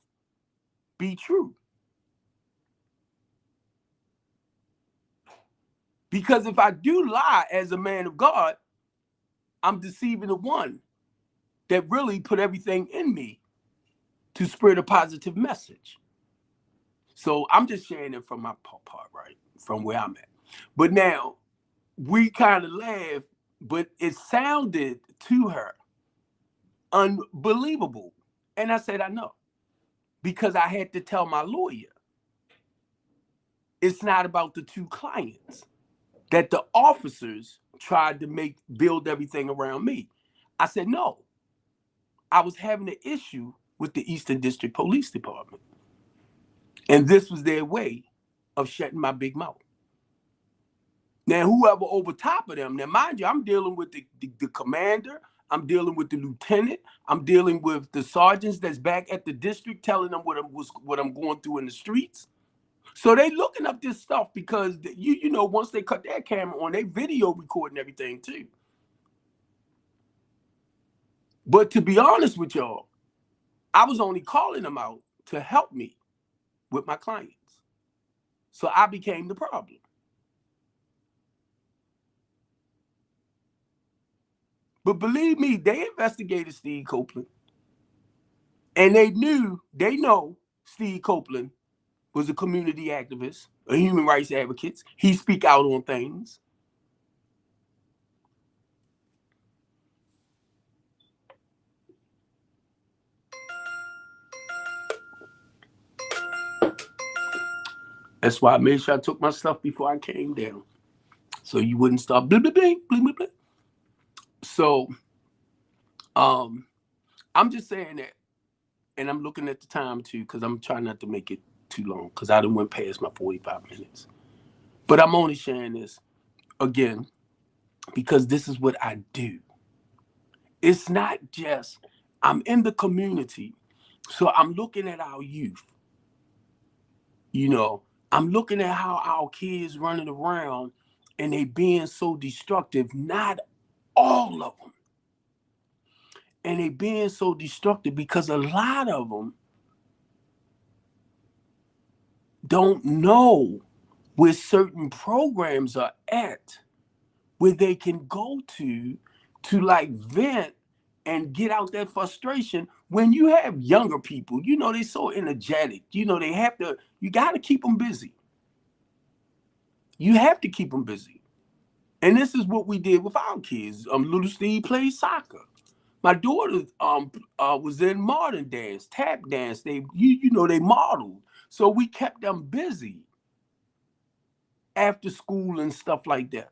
be true. Because if I do lie as a man of God, I'm deceiving the one that really put everything in me to spread a positive message. So I'm just sharing it from my part, right? From where I'm at. But now, we kind of laughed, but it sounded to her unbelievable. And I said, I know. Because I had to tell my lawyer, it's not about the two clients, that the officers tried to build everything around me. I said, no. I was having an issue with the Eastern District Police Department. And this was their way of shutting my big mouth. Now, whoever over top of them, now mind you, I'm dealing with the commander, I'm dealing with the lieutenant, I'm dealing with the sergeants that's back at the district telling them what I'm going through in the streets. So they looking up this stuff because you know, once they cut their camera on, they video recording everything too. But to be honest with y'all, I was only calling them out to help me with my clients. So I became the problem. But believe me, they investigated Steve Copeland. And they know Steve Copeland was a community activist, a human rights advocate. He speak out on things. That's why I made sure I took my stuff before I came down. So you wouldn't start blah, blah, blah, blah, blah, blah. So I'm just saying that, and I'm looking at the time too, because I'm trying not to make it too long, because I done went past my 45 minutes. But I'm only sharing this again because this is what I do. It's not just, I'm in the community, so I'm looking at our youth. You know, I'm looking at how our kids running around and they being so destructive. Not all of them. And they being so destructive because a lot of them don't know where certain programs are at, where they can go to like vent and get out that frustration. When you have younger people, you know, they're so energetic, you know, you got to keep them busy. You have to keep them busy. And this is what we did with our kids. Little Steve played soccer. My daughter was in modern dance, tap dance. They modeled. So we kept them busy after school and stuff like that.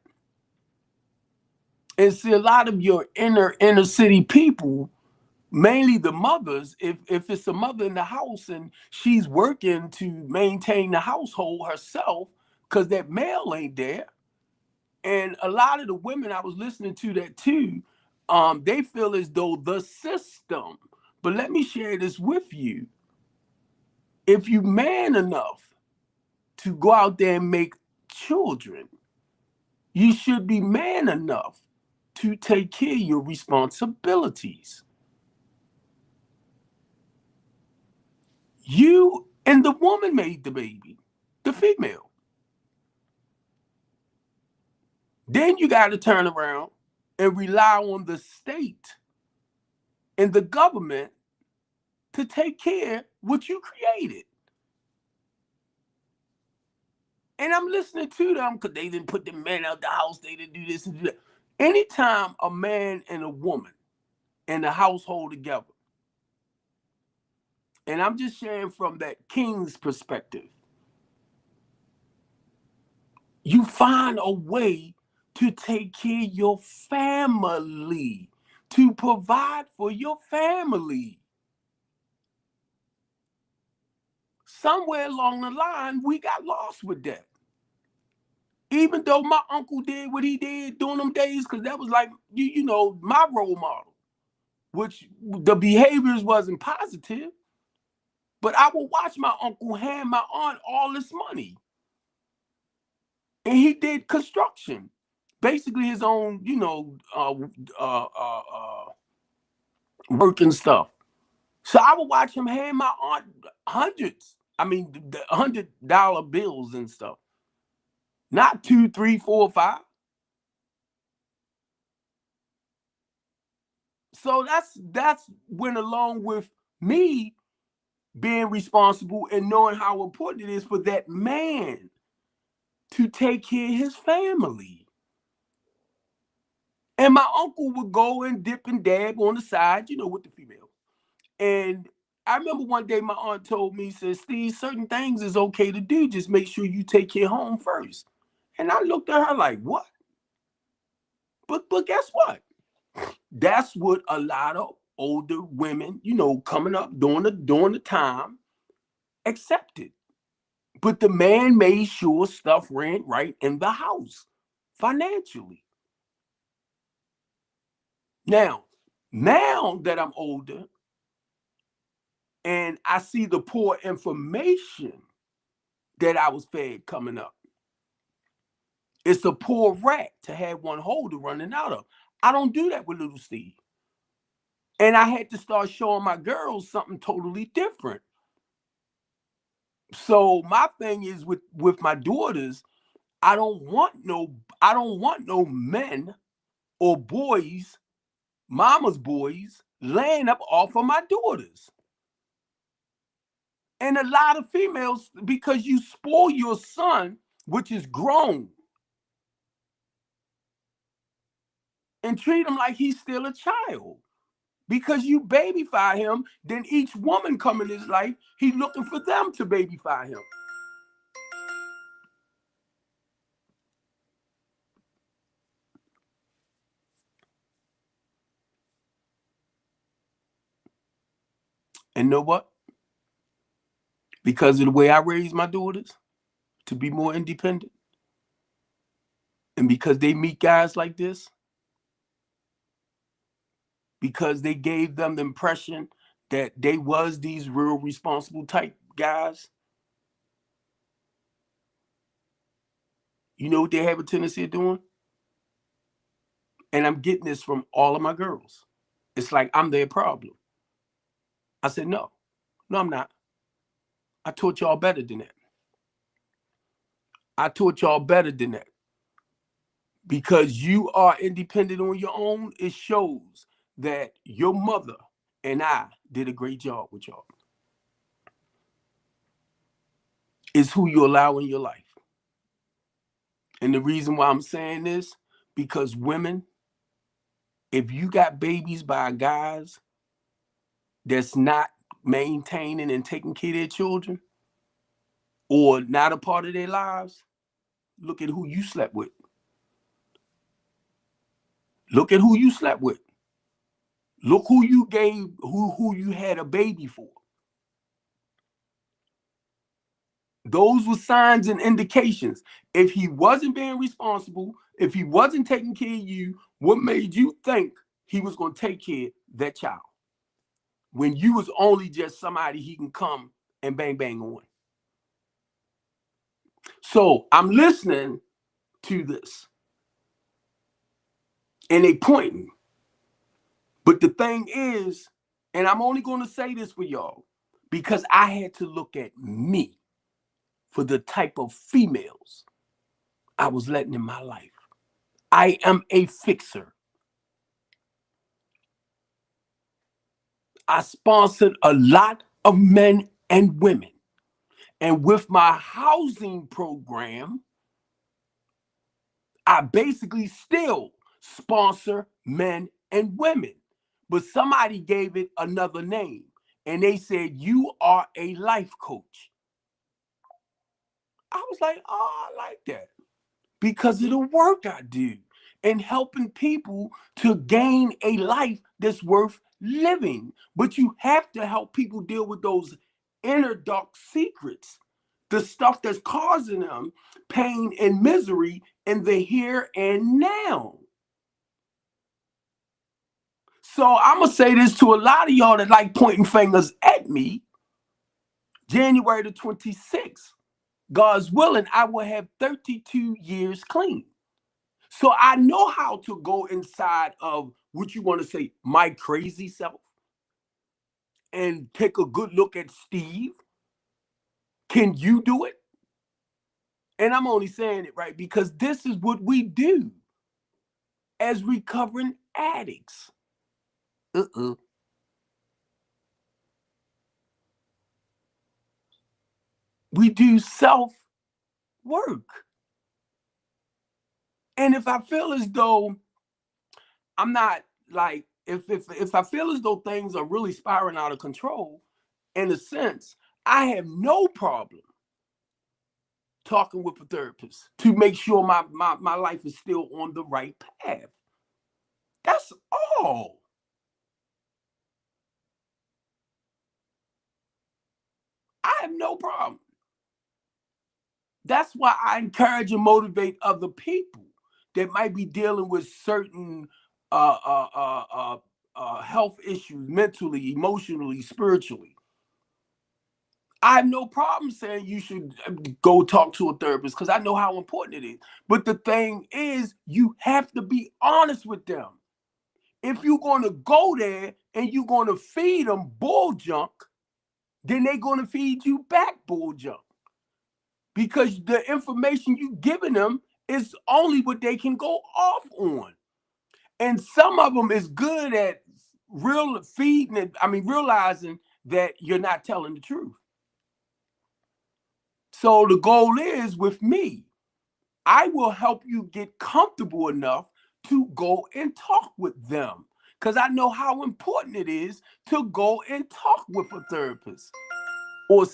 And see, a lot of your inner city people, mainly the mothers, if it's a mother in the house and she's working to maintain the household herself because that male ain't there. And a lot of the women I was listening to that too, they feel as though the system. But let me share this with you. If you man enough to go out there and make children, you should be man enough to take care of your responsibilities. You and the woman made the baby, the female. Then you got to turn around and rely on the state and the government to take care of what you created. And I'm listening to them because they didn't put the men out the house, they didn't do this and do that. Anytime a man and a woman in the household together, and I'm just sharing from that king's perspective, you find a way to take care of your family, to provide for your family. Somewhere along the line, we got lost with that. Even though my uncle did what he did during them days, because that was like, you know, my role model, which the behaviors wasn't positive, but I would watch my uncle hand my aunt all this money. And he did construction, basically his own, work and stuff. So I would watch him hand my aunt hundreds. I mean, the $100 bills and stuff, not 2, 3, 4, 5. So that's went along with me being responsible and knowing how important it is for that man to take care of his family. And my uncle would go and dip and dab on the side, with the female. And I remember one day my aunt told me, says, Steve, certain things is okay to do. Just make sure you take care home first. And I looked at her like, what? But guess what? That's what a lot of older women, coming up during the time accepted. But the man made sure stuff ran right in the house financially. Now that I'm older and I see the poor information that I was fed coming up, it's a poor rat to have one holder running out of. I don't do that with little Steve. And I had to start showing my girls something totally different. So my thing is with my daughters, I don't want no men or boys, mama's boys, laying up off of my daughters. And a lot of females, because you spoil your son, which is grown, and treat him like he's still a child. Because you babyfy him, then each woman come in his life, he's looking for them to babyfy him. And know what? Because of the way I raised my daughters to be more independent, and because they meet guys like this, because they gave them the impression that they was these real responsible type guys, you know what they have a tendency of doing? And I'm getting this from all of my girls. It's like I'm their problem. I said, no, I'm not. I taught y'all better than that. I taught y'all better than that. Because you are independent on your own, it shows that your mother and I did a great job with y'all. It's who you allow in your life. And the reason why I'm saying this, because women, if you got babies by guys that's not maintaining and taking care of their children or not a part of their lives, look at who you slept with. Look at who you slept with. Look who you gave, who you had a baby for. Those were signs and indications. If he wasn't being responsible, if he wasn't taking care of you, what made you think he was going to take care of that child when you was only just somebody he can come and bang bang on? So I'm listening to this and they pointing. But the thing is, and I'm only going to say this for y'all because I had to look at me for the type of females I was letting in my life. I am a fixer. I sponsored a lot of men and women. And with my housing program, I basically still sponsor men and women. But somebody gave it another name. And they said, you are a life coach. I was like, oh, I like that. Because of the work I do and helping people to gain a life that's worth living. But you have to help people deal with those inner dark secrets, the stuff that's causing them pain and misery in the here and now. So I'm going to say this to a lot of y'all that like pointing fingers at me. January the 26th, God's willing, I will have 32 years clean. So I know how to go inside of what you want to say, my crazy self, and take a good look at Steve. Can you do it? And I'm only saying it right because this is what we do as recovering addicts. We do self work. And if I feel as though I'm not like, if I feel as though things are really spiraling out of control, in a sense, I have no problem talking with a therapist to make sure my life is still on the right path. That's all. I have no problem. That's why I encourage and motivate other people that might be dealing with certain uh, uh, uh, uh, health issues, mentally, emotionally, spiritually. I have no problem saying you should go talk to a therapist because I know how important it is. But the thing is, you have to be honest with them. If you're going to go there and you're going to feed them bull junk, then they're going to feed you back bull junk. Because the information you giving them is only what they can go off on. And some of them is good at realizing that you're not telling the truth. So the goal is with me, I will help you get comfortable enough to go and talk with them. Because I know how important it is to go and talk with a therapist. Or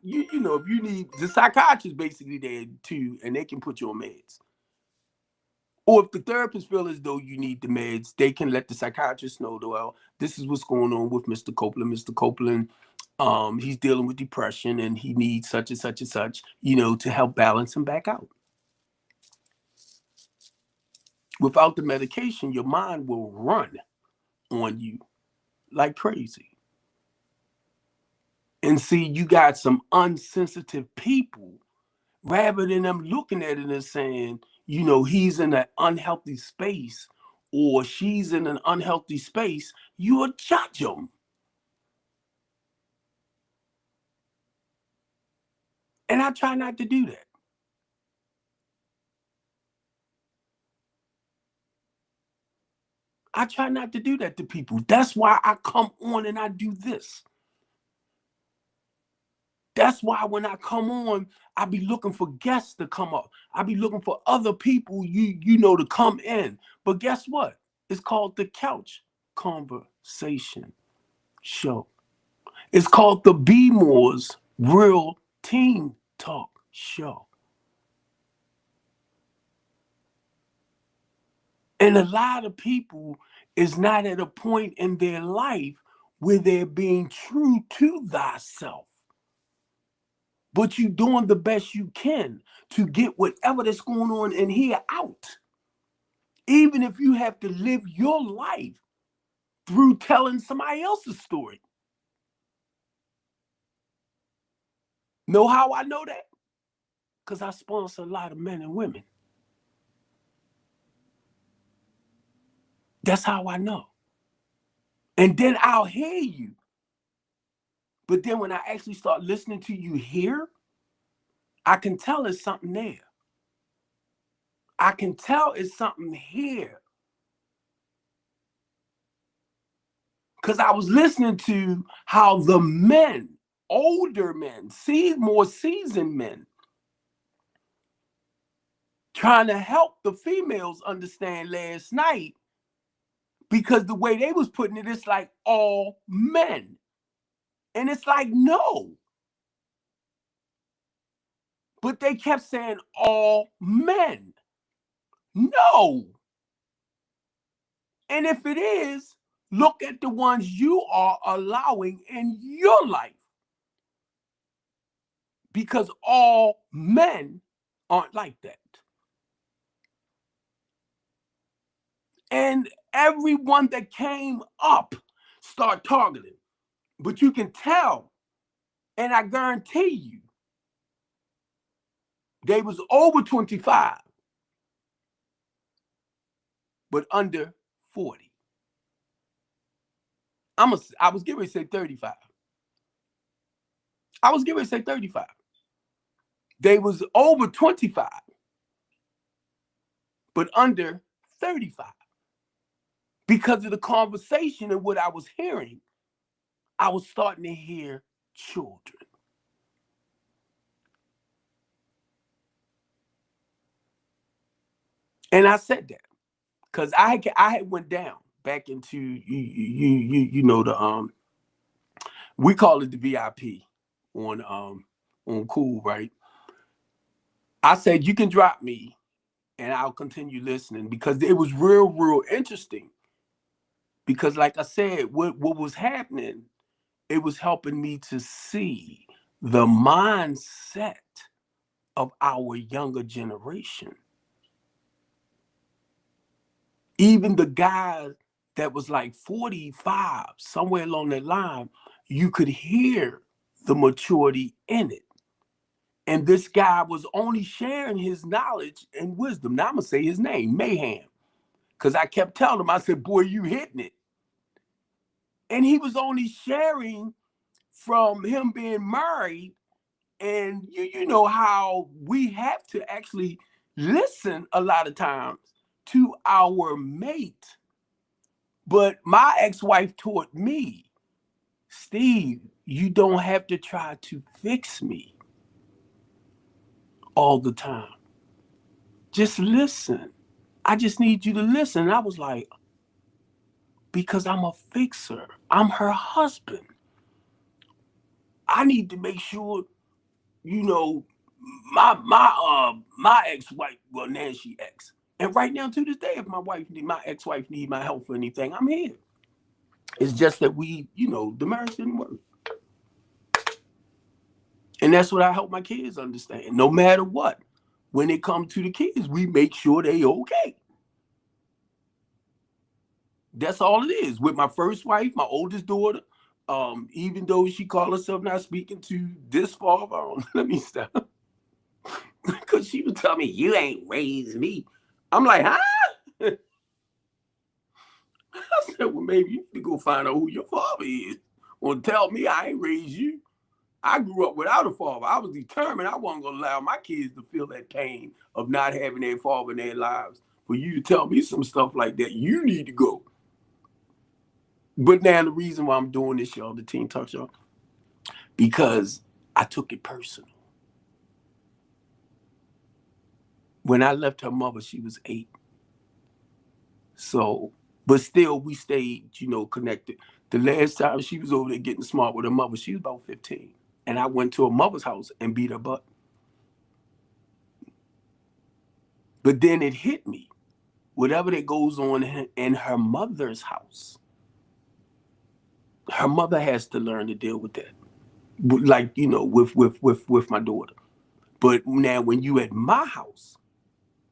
you know, if you need, the psychiatrist basically there too, and they can put you on meds. Or if the therapist feel as though you need the meds, they can let the psychiatrist know, well, this is what's going on with Mr. Copeland. Mr. Copeland, he's dealing with depression and he needs such and such and such, you know, to help balance him back out. Without the medication, your mind will run on you like crazy. And see, you got some unsensitive people, rather than them looking at it and saying, you know, he's in an unhealthy space or she's in an unhealthy space, you'll judge them. And I try not to do that. I try not to do that to people. That's why I come on and I do this. That's why when I come on, I be looking for guests to come up. I be looking for other people, you know, to come in. But guess what? It's called the Couch Conversation Show. It's called the Be More's Real Teen Talk Show. And a lot of people is not at a point in their life where they're being true to thyself. But you doing the best you can to get whatever that's going on in here out. Even if you have to live your life through telling somebody else's story. Know how I know that? Because I sponsor a lot of men and women. That's how I know. And then I'll hear you. But then when I actually start listening to you here, I can tell it's something there. I can tell it's something here. Because I was listening to how the men, older men, more seasoned men, trying to help the females understand last night, because the way they was putting it, it's like all men. And it's like, no. But they kept saying all men. No. And if it is, look at the ones you are allowing in your life. Because all men aren't like that. And everyone that came up start targeting. But you can tell, and I guarantee you, they was over 25, but under 40. I was getting ready to say 35. I was getting ready to say 35. They was over 25, but under 35. Because of the conversation and what I was hearing, I was starting to hear children. And I said that because I had went down back into you know the we call it the VIP on Cool, right? I said you can drop me and I'll continue listening because it was real interesting. Because like I said, what was happening, it was helping me to see the mindset of our younger generation. Even the guys that was like 45, somewhere along that line, you could hear the maturity in it. And this guy was only sharing his knowledge and wisdom. Now I'm gonna say his name, Mayhem. Because I kept telling him, I said, boy, you hitting it. And he was only sharing from him being married. And you know how we have to actually listen a lot of times to our mate. But my ex-wife taught me, Steve, you don't have to try to fix me all the time. Just listen. I just need you to listen. And I was like, because I'm a fixer. I'm her husband. I need to make sure, you know, my ex-wife, well, Nancy ex. And right now to this day, if my ex-wife need my help for anything, I'm here. It's just that the marriage didn't work. And that's what I help my kids understand. No matter what, when it comes to the kids, we make sure they okay. That's all it is. With my first wife, my oldest daughter, even though she called herself not speaking to this father, let me stop. Because she would tell me, you ain't raised me. I'm like, huh? I said, well, maybe you need to go find out who your father is. Or tell me I ain't raised you. I grew up without a father. I was determined I wasn't going to allow my kids to feel that pain of not having their father in their lives. For you to tell me some stuff like that, you need to go. But now the reason why I'm doing this, y'all, the Teen Talk Show, because I took it personal. When I left her mother, she was 8. So, but still we stayed, connected. The last time she was over there getting smart with her mother, she was about 15. And I went to her mother's house and beat her butt. But then it hit me. whatever that goes on in her mother's house, her mother has to learn to deal with that. Like, with my daughter. But now when you at my house,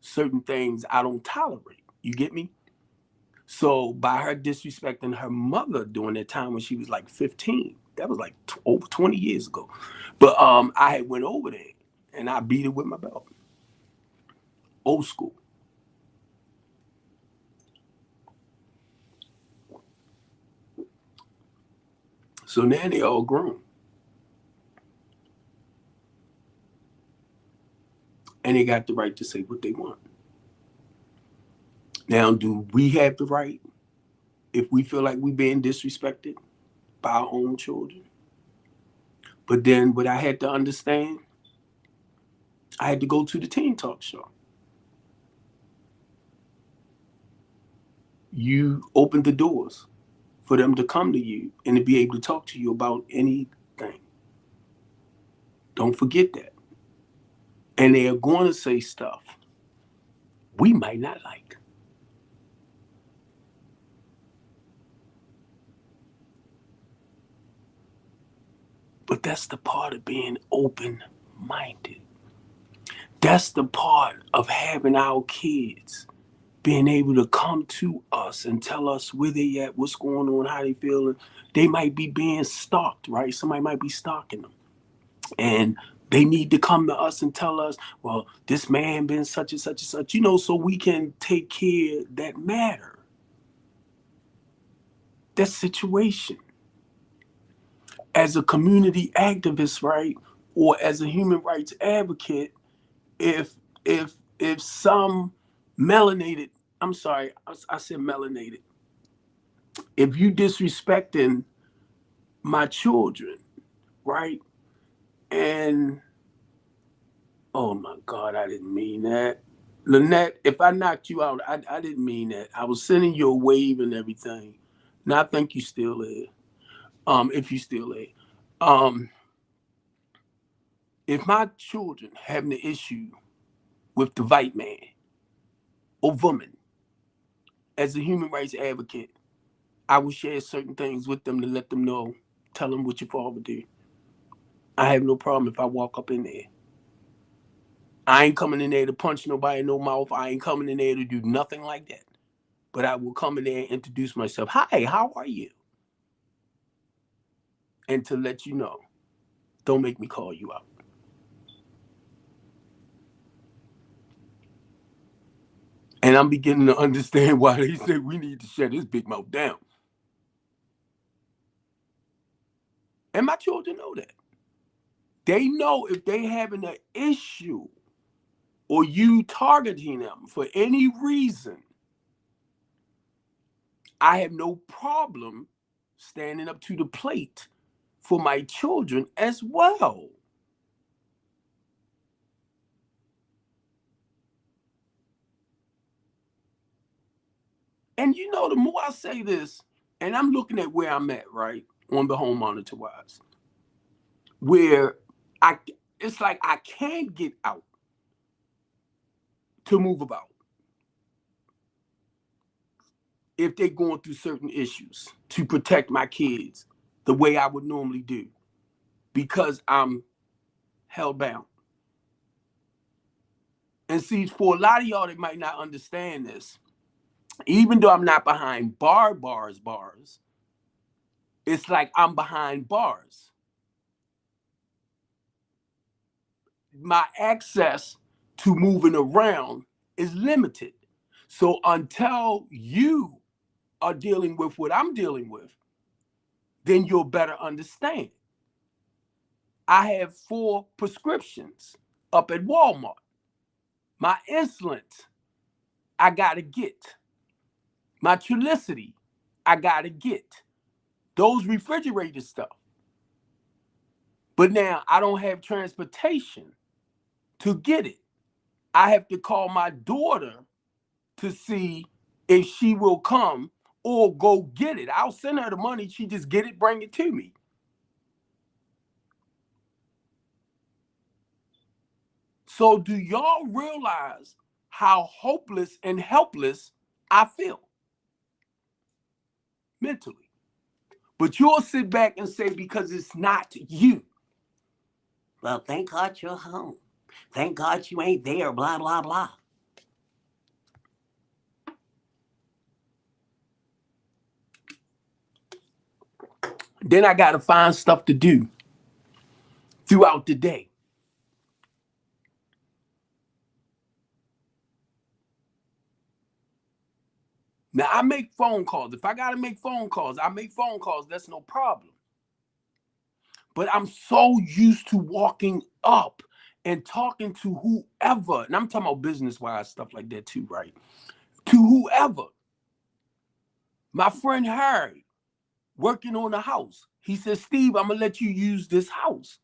certain things I don't tolerate. You get me? So by her disrespecting her mother during that time when she was like 15, that was like over 20 years ago. But I had went over there and I beat it with my belt. Old school. So now they all grown. And they got the right to say what they want. Now, do we have the right if we feel like we're being disrespected by our own children? But then what I had to understand, I had to go to the teen talk show. You opened the doors for them to come to you and to be able to talk to you about anything. Don't forget that. And they are going to say stuff we might not like. But that's the part of being open-minded. That's the part of having our kids being able to come to us and tell us where they at, what's going on, how they feeling. They might be being stalked, right? Somebody might be stalking them. And they need to come to us and tell us, well, this man been such and such and such, so we can take care of that matter, that situation. As a community activist, right, or as a human rights advocate, if if some melanated, I'm sorry, I said melanated, if you disrespecting my children, right, and oh my God, I didn't mean that. Lynette, if I knocked you out, I didn't mean that. I was sending you a wave and everything. Now I think you still there. If you still there. Um, if my children having an issue with the white man or woman, as a human rights advocate, I will share certain things with them to let them know, tell them what your father did. I have no problem if I walk up in there. I ain't coming in there to punch nobody in no mouth. I ain't coming in there to do nothing like that. But I will come in there and introduce myself. Hi, how are you? And to let you know, don't make me call you out. And I'm beginning to understand why they say we need to shut this big mouth down. And my children know that. They know if they having an issue or you targeting them for any reason, I have no problem standing up to the plate for my children as well. And the more I say this, and I'm looking at where I'm at, right, on the home monitor wise, where it's like I can't get out to move about if they're going through certain issues to protect my kids the way I would normally do because I'm held bound. And see, for a lot of y'all that might not understand this, even though I'm not behind bars, it's like I'm behind bars. My access to moving around is limited. So until you are dealing with what I'm dealing with, then you'll better understand. I have 4 prescriptions up at Walmart. My insulin, I gotta get. My Trulicity, I gotta get. Those refrigerated stuff. But now I don't have transportation to get it. I have to call my daughter to see if she will come or go get it. I'll send her the money. She just get it, bring it to me. So do y'all realize how hopeless and helpless I feel mentally. But you'll sit back and say, because it's not you. Well, thank God you're home. Thank God you ain't there, blah, blah, blah. Then I got to find stuff to do throughout the day. Now, I make phone calls. If I got to make phone calls, I make phone calls. That's no problem. But I'm so used to walking up and talking to whoever, and I'm talking about business-wise stuff like that too, right? To whoever. My friend Harry, working on the house, he says, Steve, I'm going to let you use this house.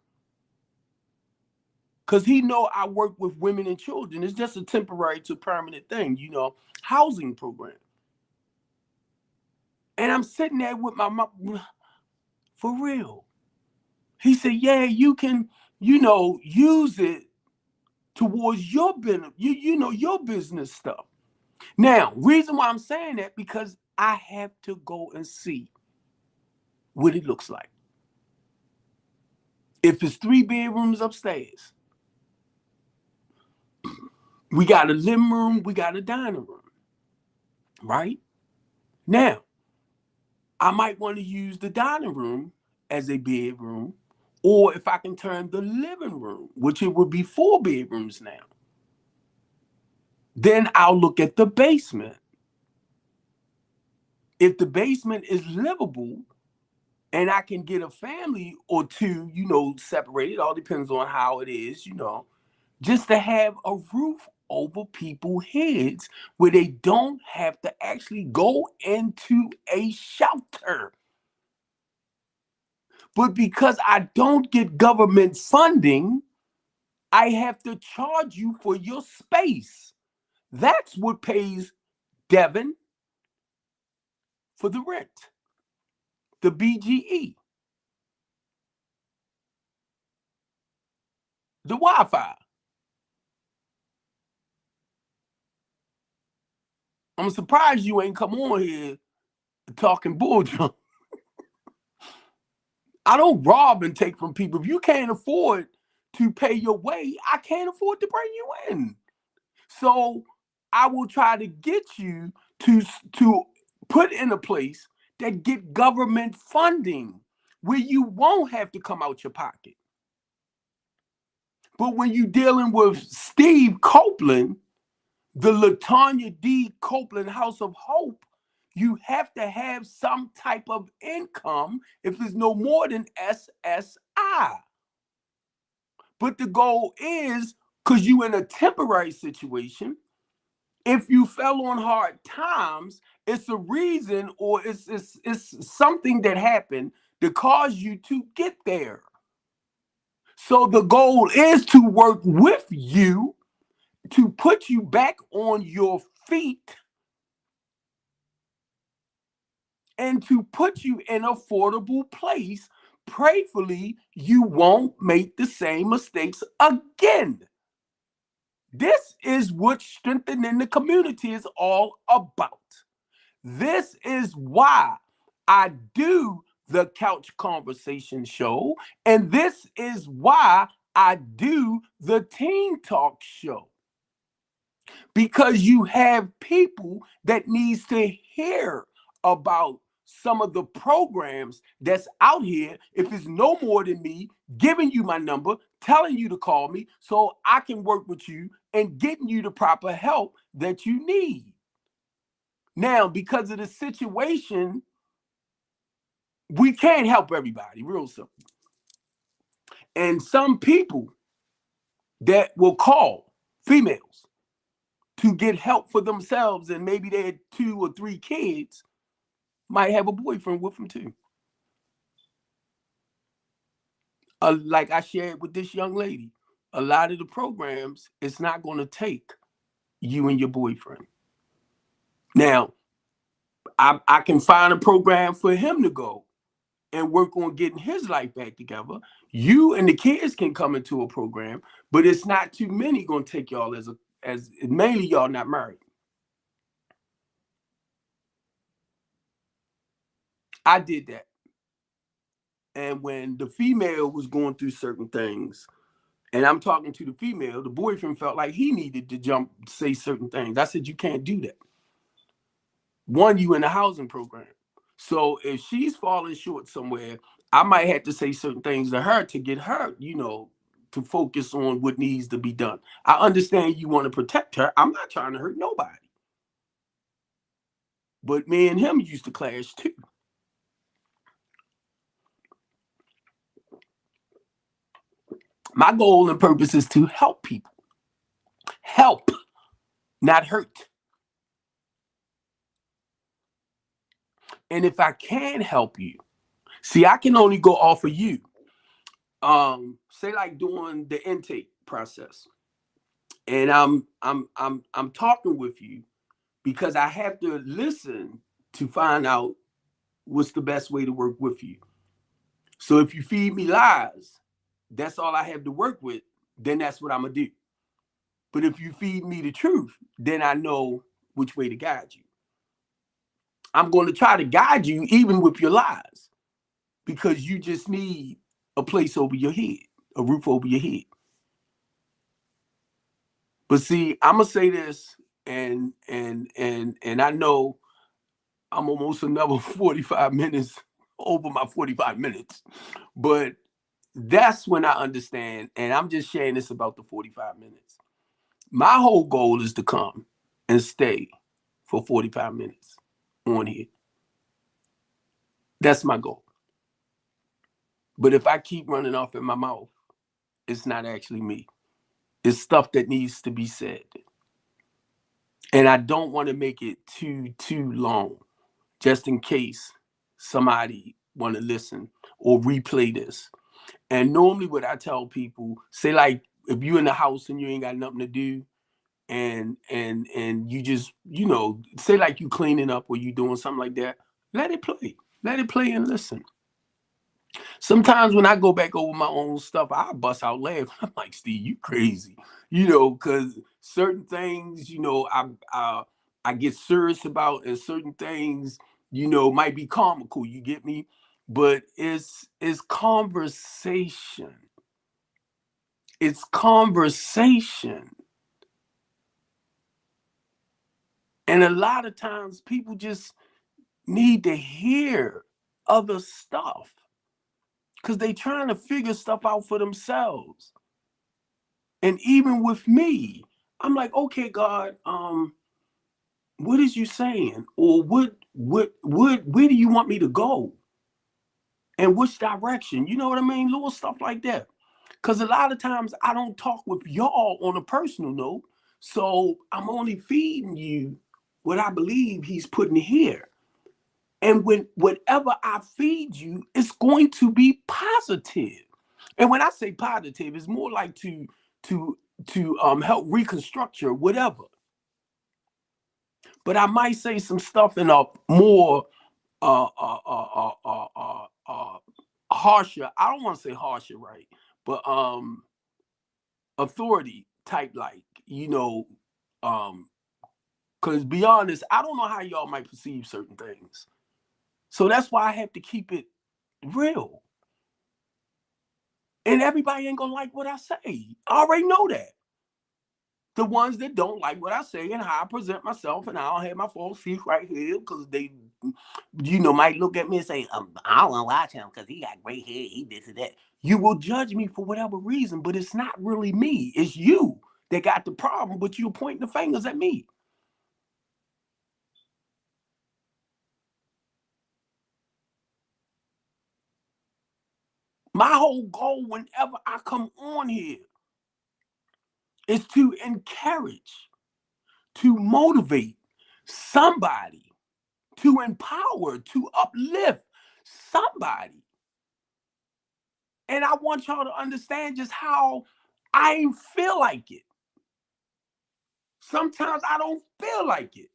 Because he know I work with women and children. It's just a temporary to permanent thing, housing program. And I'm sitting there with my mom, for real. He said, yeah, you can, use it towards your business, your business stuff. Now, reason why I'm saying that, because I have to go and see what it looks like. If it's 3 bedrooms upstairs, we got a living room, we got a dining room, right? Now, I might want to use the dining room as a bedroom, or if I can turn the living room, which it would be 4 bedrooms now, then I'll look at the basement. If the basement is livable and I can get a family or two, separated, all depends on how it is, just to have a roof over people's heads where they don't have to actually go into a shelter. But because I don't get government funding, I have to charge you for your space. That's what pays Devin for the rent, the BGE, the Wi-Fi. I'm surprised you ain't come on here talking bull junk. I don't rob and take from people. If you can't afford to pay your way, I can't afford to bring you in. So I will try to get you to put in a place that get government funding where you won't have to come out your pocket. But when you're dealing with Steve Copeland, the LaTanya D. Copeland House of Hope, you have to have some type of income if it's no more than SSI. But the goal is, because you're in a temporary situation, if you fell on hard times, it's a reason, or it's something that happened to cause you to get there. So the goal is to work with you to put you back on your feet and to put you in an affordable place. Prayerfully, you won't make the same mistakes again. This is what strengthening the community is all about. This is why I do the Couch Conversation Show, and this is why I do the Teen Talk Show. Because you have people that needs to hear about some of the programs that's out here. If it's no more than me giving you my number, telling you to call me so I can work with you and getting you the proper help that you need. Now, because of the situation, we can't help everybody, real simple. And some people that will call, females, to get help for themselves, and maybe they had 2 or 3 kids, might have a boyfriend with them too. Like I shared with this young lady, a lot of the programs, it's not going to take you and your boyfriend. Now, I can find a program for him to go and work on getting his life back together. You and the kids can come into a program, but it's not too many going to take y'all as mainly y'all not married. I did that. And when the female was going through certain things, and I'm talking to the female, the boyfriend felt like he needed to say certain things. I said, you can't do that. One, you in the housing program. So if she's falling short somewhere, I might have to say certain things to her to get her, to focus on what needs to be done. I understand you want to protect her. I'm not trying to hurt nobody. But me and him used to clash too. My goal and purpose is to help people. Help, not hurt. And if I can help you, see, I can only go off of you. Say like doing the intake process. And I'm talking with you because I have to listen to find out what's the best way to work with you. So if you feed me lies, that's all I have to work with, then that's what I'm gonna do. But if you feed me the truth, then I know which way to guide you. I'm going to try to guide you even with your lies, because you just need a place over your head, a roof over your head. But see, I'm gonna say this, and I know I'm almost another 45 minutes over my 45 minutes, but that's when I understand, and I'm just sharing this about the 45 minutes. My whole goal is to come and stay for 45 minutes on here. That's my goal. But if I keep running off in my mouth, it's not actually me. It's stuff that needs to be said. And I don't want to make it too long, just in case somebody want to listen or replay this. And normally what I tell people, say like if you in the house and you ain't got nothing to do, and you just, say like you cleaning up or you doing something like that, let it play. Let it play and listen. Sometimes when I go back over my own stuff, I bust out laughing. I'm like, Steve, you crazy, because certain things, I get serious about, and certain things, might be comical. You get me? But it's conversation. It's conversation. And a lot of times people just need to hear other stuff because they trying to figure stuff out for themselves. And even with me, I'm like, okay, God, what is you saying? Or where do you want me to go? And which direction? You know what I mean? Little stuff like that. Because a lot of times I don't talk with y'all on a personal note. So I'm only feeding you what I believe he's putting here. And whatever I feed you, it's going to be positive. And when I say positive, it's more like to help reconstruct your whatever. But I might say some stuff in a more uh uh uh uh uh, uh harsher. I don't want to say harsher, right? But authority type, like, um because be honest, I don't know how y'all might perceive certain things. So that's why I have to keep it real. And everybody ain't gonna like what I say. I already know that. The ones that don't like what I say and how I present myself, and I don't have my false teeth right here because they, might look at me and say, I don't want to watch him because he got gray hair, he this and that. You will judge me for whatever reason, but it's not really me. It's you that got the problem, but you're pointing the fingers at me. My whole goal whenever I come on here is to encourage, to motivate somebody, to empower, to uplift somebody. And I want y'all to understand just how I ain't feel like it. Sometimes I don't feel like it.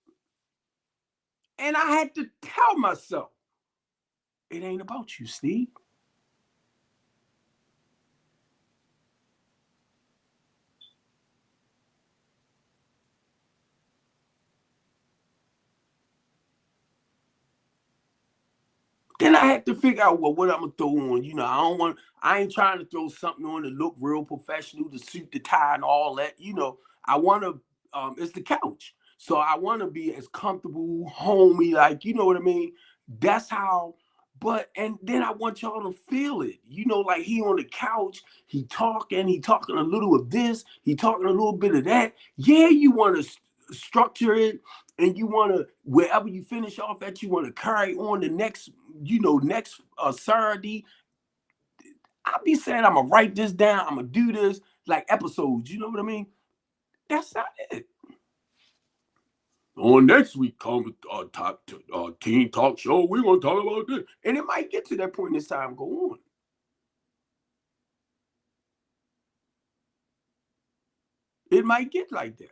And I had to tell myself, it ain't about you, Steve. Then I had to figure out, well, what I'm gonna throw on. You know, I ain't trying to throw something on to look real professional, to suit the tie and all that. You know, I want to. It's the couch, so I want to be as comfortable, homey, like, you know what I mean. That's how. But and then I want y'all to feel it. You know, like he on the couch, he talking a little of this, he talking a little bit of that. Yeah, you want to structure it, and you want to, wherever you finish off at, you want to carry on the next, next Saturday. I'll be saying, I'm gonna write this down, I'm gonna do this like episodes, you know what I mean. That's not it. On next week, teen talk show, we're gonna talk about this, and it might get to that point as time go on. It might get like that.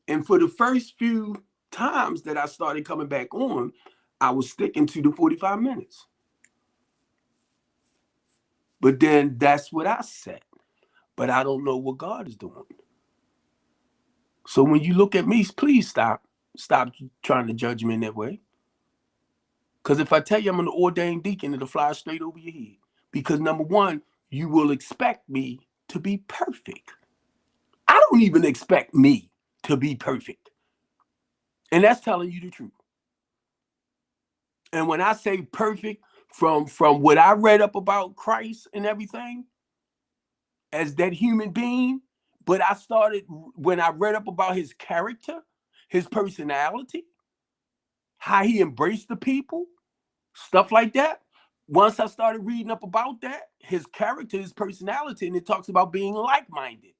And for the first few times that I started coming back on, I was sticking to the 45 minutes. But then that's what I said. But I don't know what God is doing. So when you look at me, please stop trying to judge me in that way. Because if I tell you I'm an ordained deacon, it'll fly straight over your head. Because number one, you will expect me to be perfect. I don't even expect me to be perfect. And that's telling you the truth. And when I say perfect, from what I read up about Christ and everything, as that human being, but I started, when I read up about his character, his personality, how he embraced the people, stuff like that. Once I started reading up about that, his character, his personality, and it talks about being like-minded,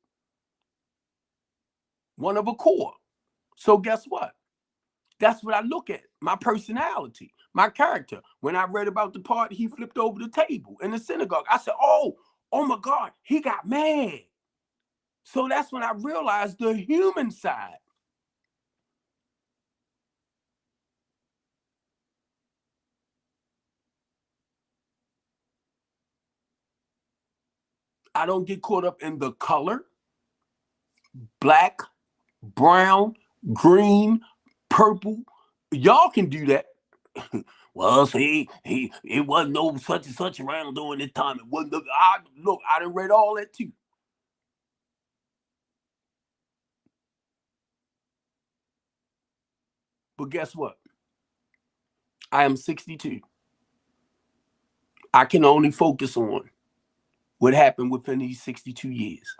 one of a core. So guess what? That's what I look at, my personality, my character. When I read about the part he flipped over the table in the synagogue, I said, oh my God, he got mad. So that's when I realized the human side. I don't get caught up in the color, black, brown, green, purple. Y'all can do that. Well, see, it wasn't no such and such around during this time. It wasn't. Look, I done read all that too. But guess what? I am 62. I can only focus on what happened within these 62 years.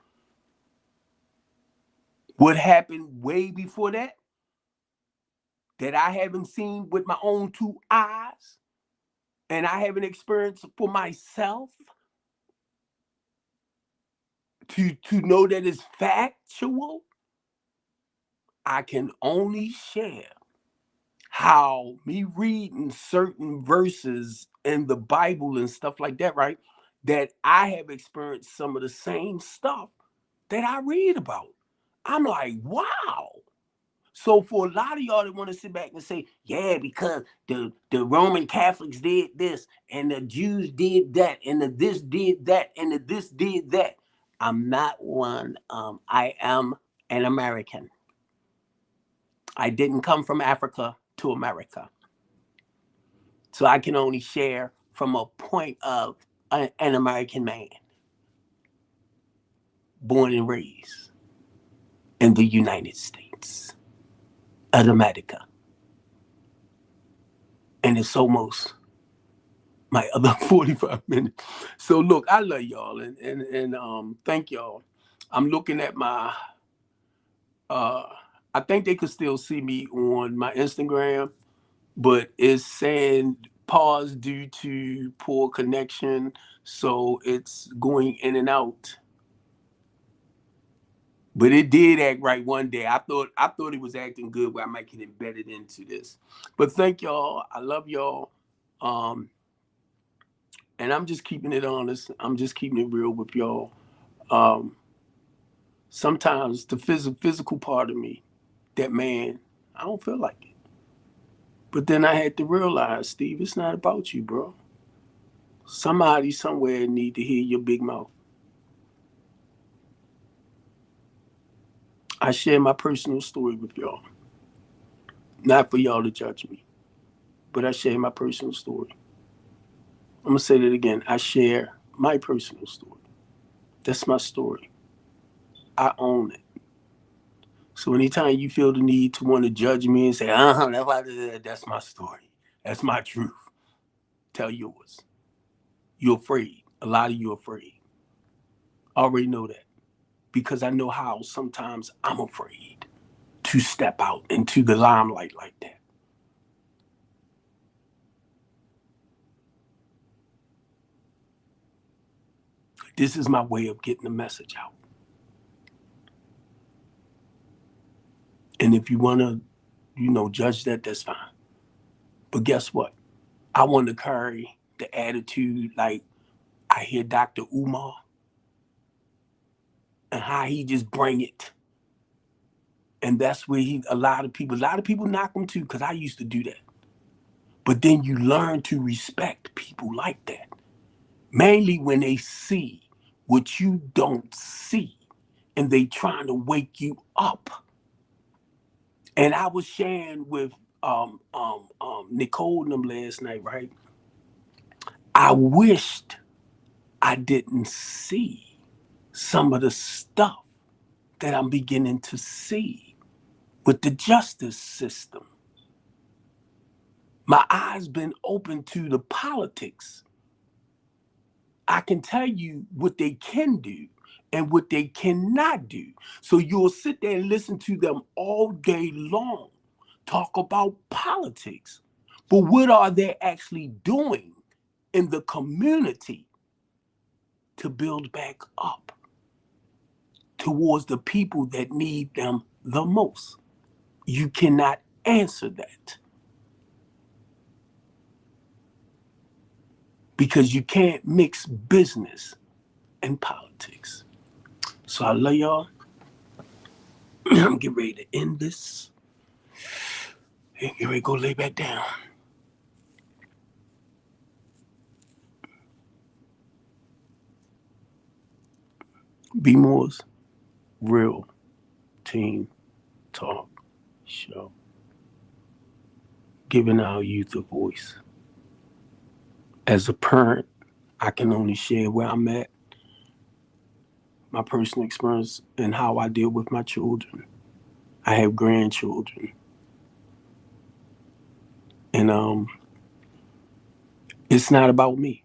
What happened way before that I haven't seen with my own two eyes, and I haven't experienced for myself, to know that it's factual. I can only share how me reading certain verses in the Bible and stuff like that, right? That I have experienced some of the same stuff that I read about. I'm like, wow. So for a lot of y'all that want to sit back and say, yeah, because the Roman Catholics did this, and the Jews did that, and the this did that, and the this did that. I'm not one. I am an American. I didn't come from Africa to America. So I can only share from a point of an American man born and raised in the United States of America. And it's almost my other 45 minutes. So look, I love y'all, and thank y'all. I'm looking at my I think they could still see me on my Instagram, but it's saying pause due to poor connection. So it's going in and out. But it did act right one day. I thought it was acting good where I might get embedded into this. But thank y'all. I love y'all. Um, and I'm just keeping it honest. I'm just keeping it real with y'all. Um, Sometimes the physical part of me, that man, I don't feel like it. But then I had to realize, Steve, it's not about you, bro. Somebody somewhere need to hear your big mouth. I share my personal story with y'all. Not for y'all to judge me, but I share my personal story. I'm going to say that again. I share my personal story. That's my story. I own it. So anytime you feel the need to want to judge me and say, that's my story. That's my truth. Tell yours. You're afraid. A lot of you are afraid. I already know that because I know how sometimes I'm afraid to step out into the limelight like that. This is my way of getting the message out. And if you want to, judge that, that's fine. But guess what? I want to carry the attitude like I hear Dr. Umar and how he just bring it. And that's where a lot of people knock him too, because I used to do that. But then you learn to respect people like that. Mainly when they see what you don't see and they trying to wake you up. And I was sharing with Nicole and them last night, right? I wished I didn't see some of the stuff that I'm beginning to see with the justice system. My eyes been open to the politics. I can tell you what they can do and what they cannot do. So you'll sit there and listen to them all day long talk about politics. But what are they actually doing in the community to build back up towards the people that need them the most? You cannot answer that because you can't mix business and politics. So I love y'all. I'm getting ready to end this and get ready to go lay back down. Be More's Real Team Talk Show, giving our youth a voice. As a parent, I can only share where I'm at, my personal experience, and how I deal with my children. I have grandchildren. And it's not about me.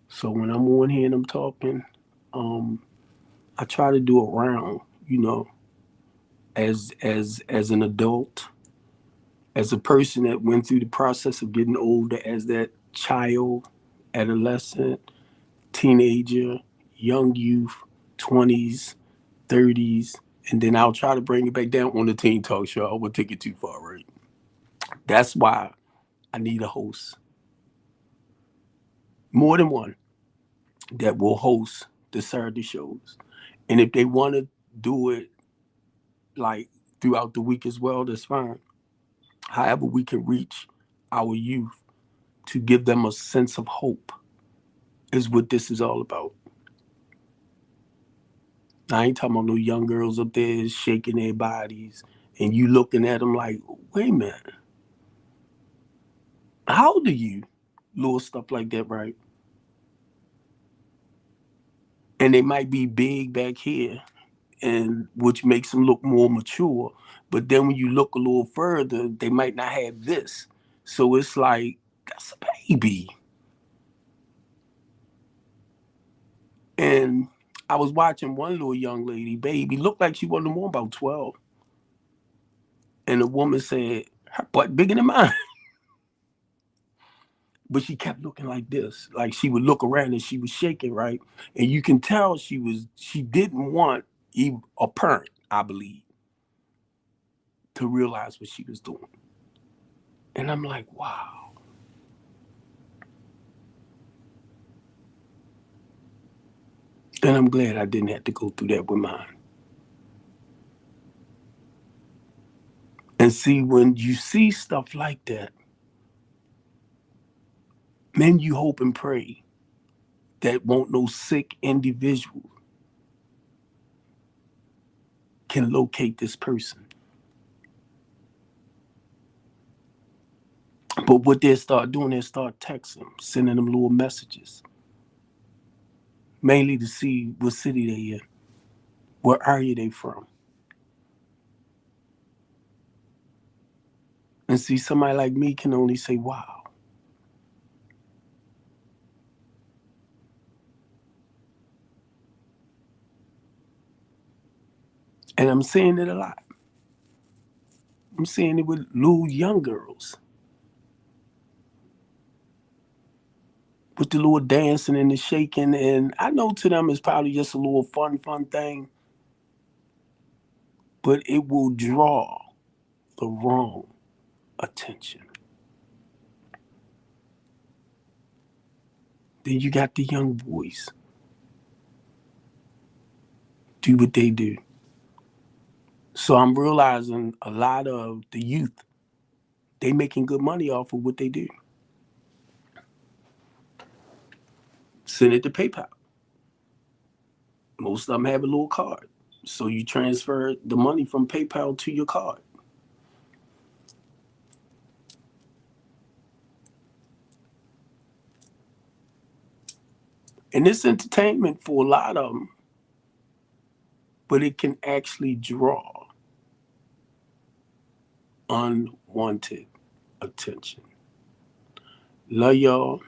So when I'm on here and I'm talking, I try to do a round, as an adult, as a person that went through the process of getting older as that child, adolescent, teenager, young youth, 20s, 30s, and then I'll try to bring it back down on the Teen Talk Show. I won't take it too far, right? That's why I need a host, more than one, that will host the Saturday shows. And if they want to do it like throughout the week as well, that's fine. However, we can reach our youth to give them a sense of hope is what this is all about. I ain't talking about no young girls up there shaking their bodies and you looking at them like, wait a minute, how old are you? Little stuff like that, right? And they might be big back here, and which makes them look more mature. But then when you look a little further, they might not have this. So it's like, that's a baby. And I was watching one little young lady, baby, looked like she wasn't more about 12. And the woman said, her butt bigger than mine. But she kept looking like this. Like she would look around and she was shaking, right? And you can tell she didn't want even a parent, I believe, to realize what she was doing. And I'm like, wow. And I'm glad I didn't have to go through that with mine. And see, when you see stuff like that, then you hope and pray that won't no sick individual can locate this person. But what they start doing is start texting them, sending them little messages, mainly to see what city they in, what area they from. And see, somebody like me can only say, wow. And I'm seeing it a lot. I'm seeing it with little young girls, with the little dancing and the shaking. And I know to them it's probably just a little fun thing, but it will draw the wrong attention. Then you got the young boys do what they do. So I'm realizing a lot of the youth, they making good money off of what they do. Send it to PayPal. Most of them have a little card. So you transfer the money from PayPal to your card. And it's entertainment for a lot of them, but it can actually draw unwanted attention. Love y'all.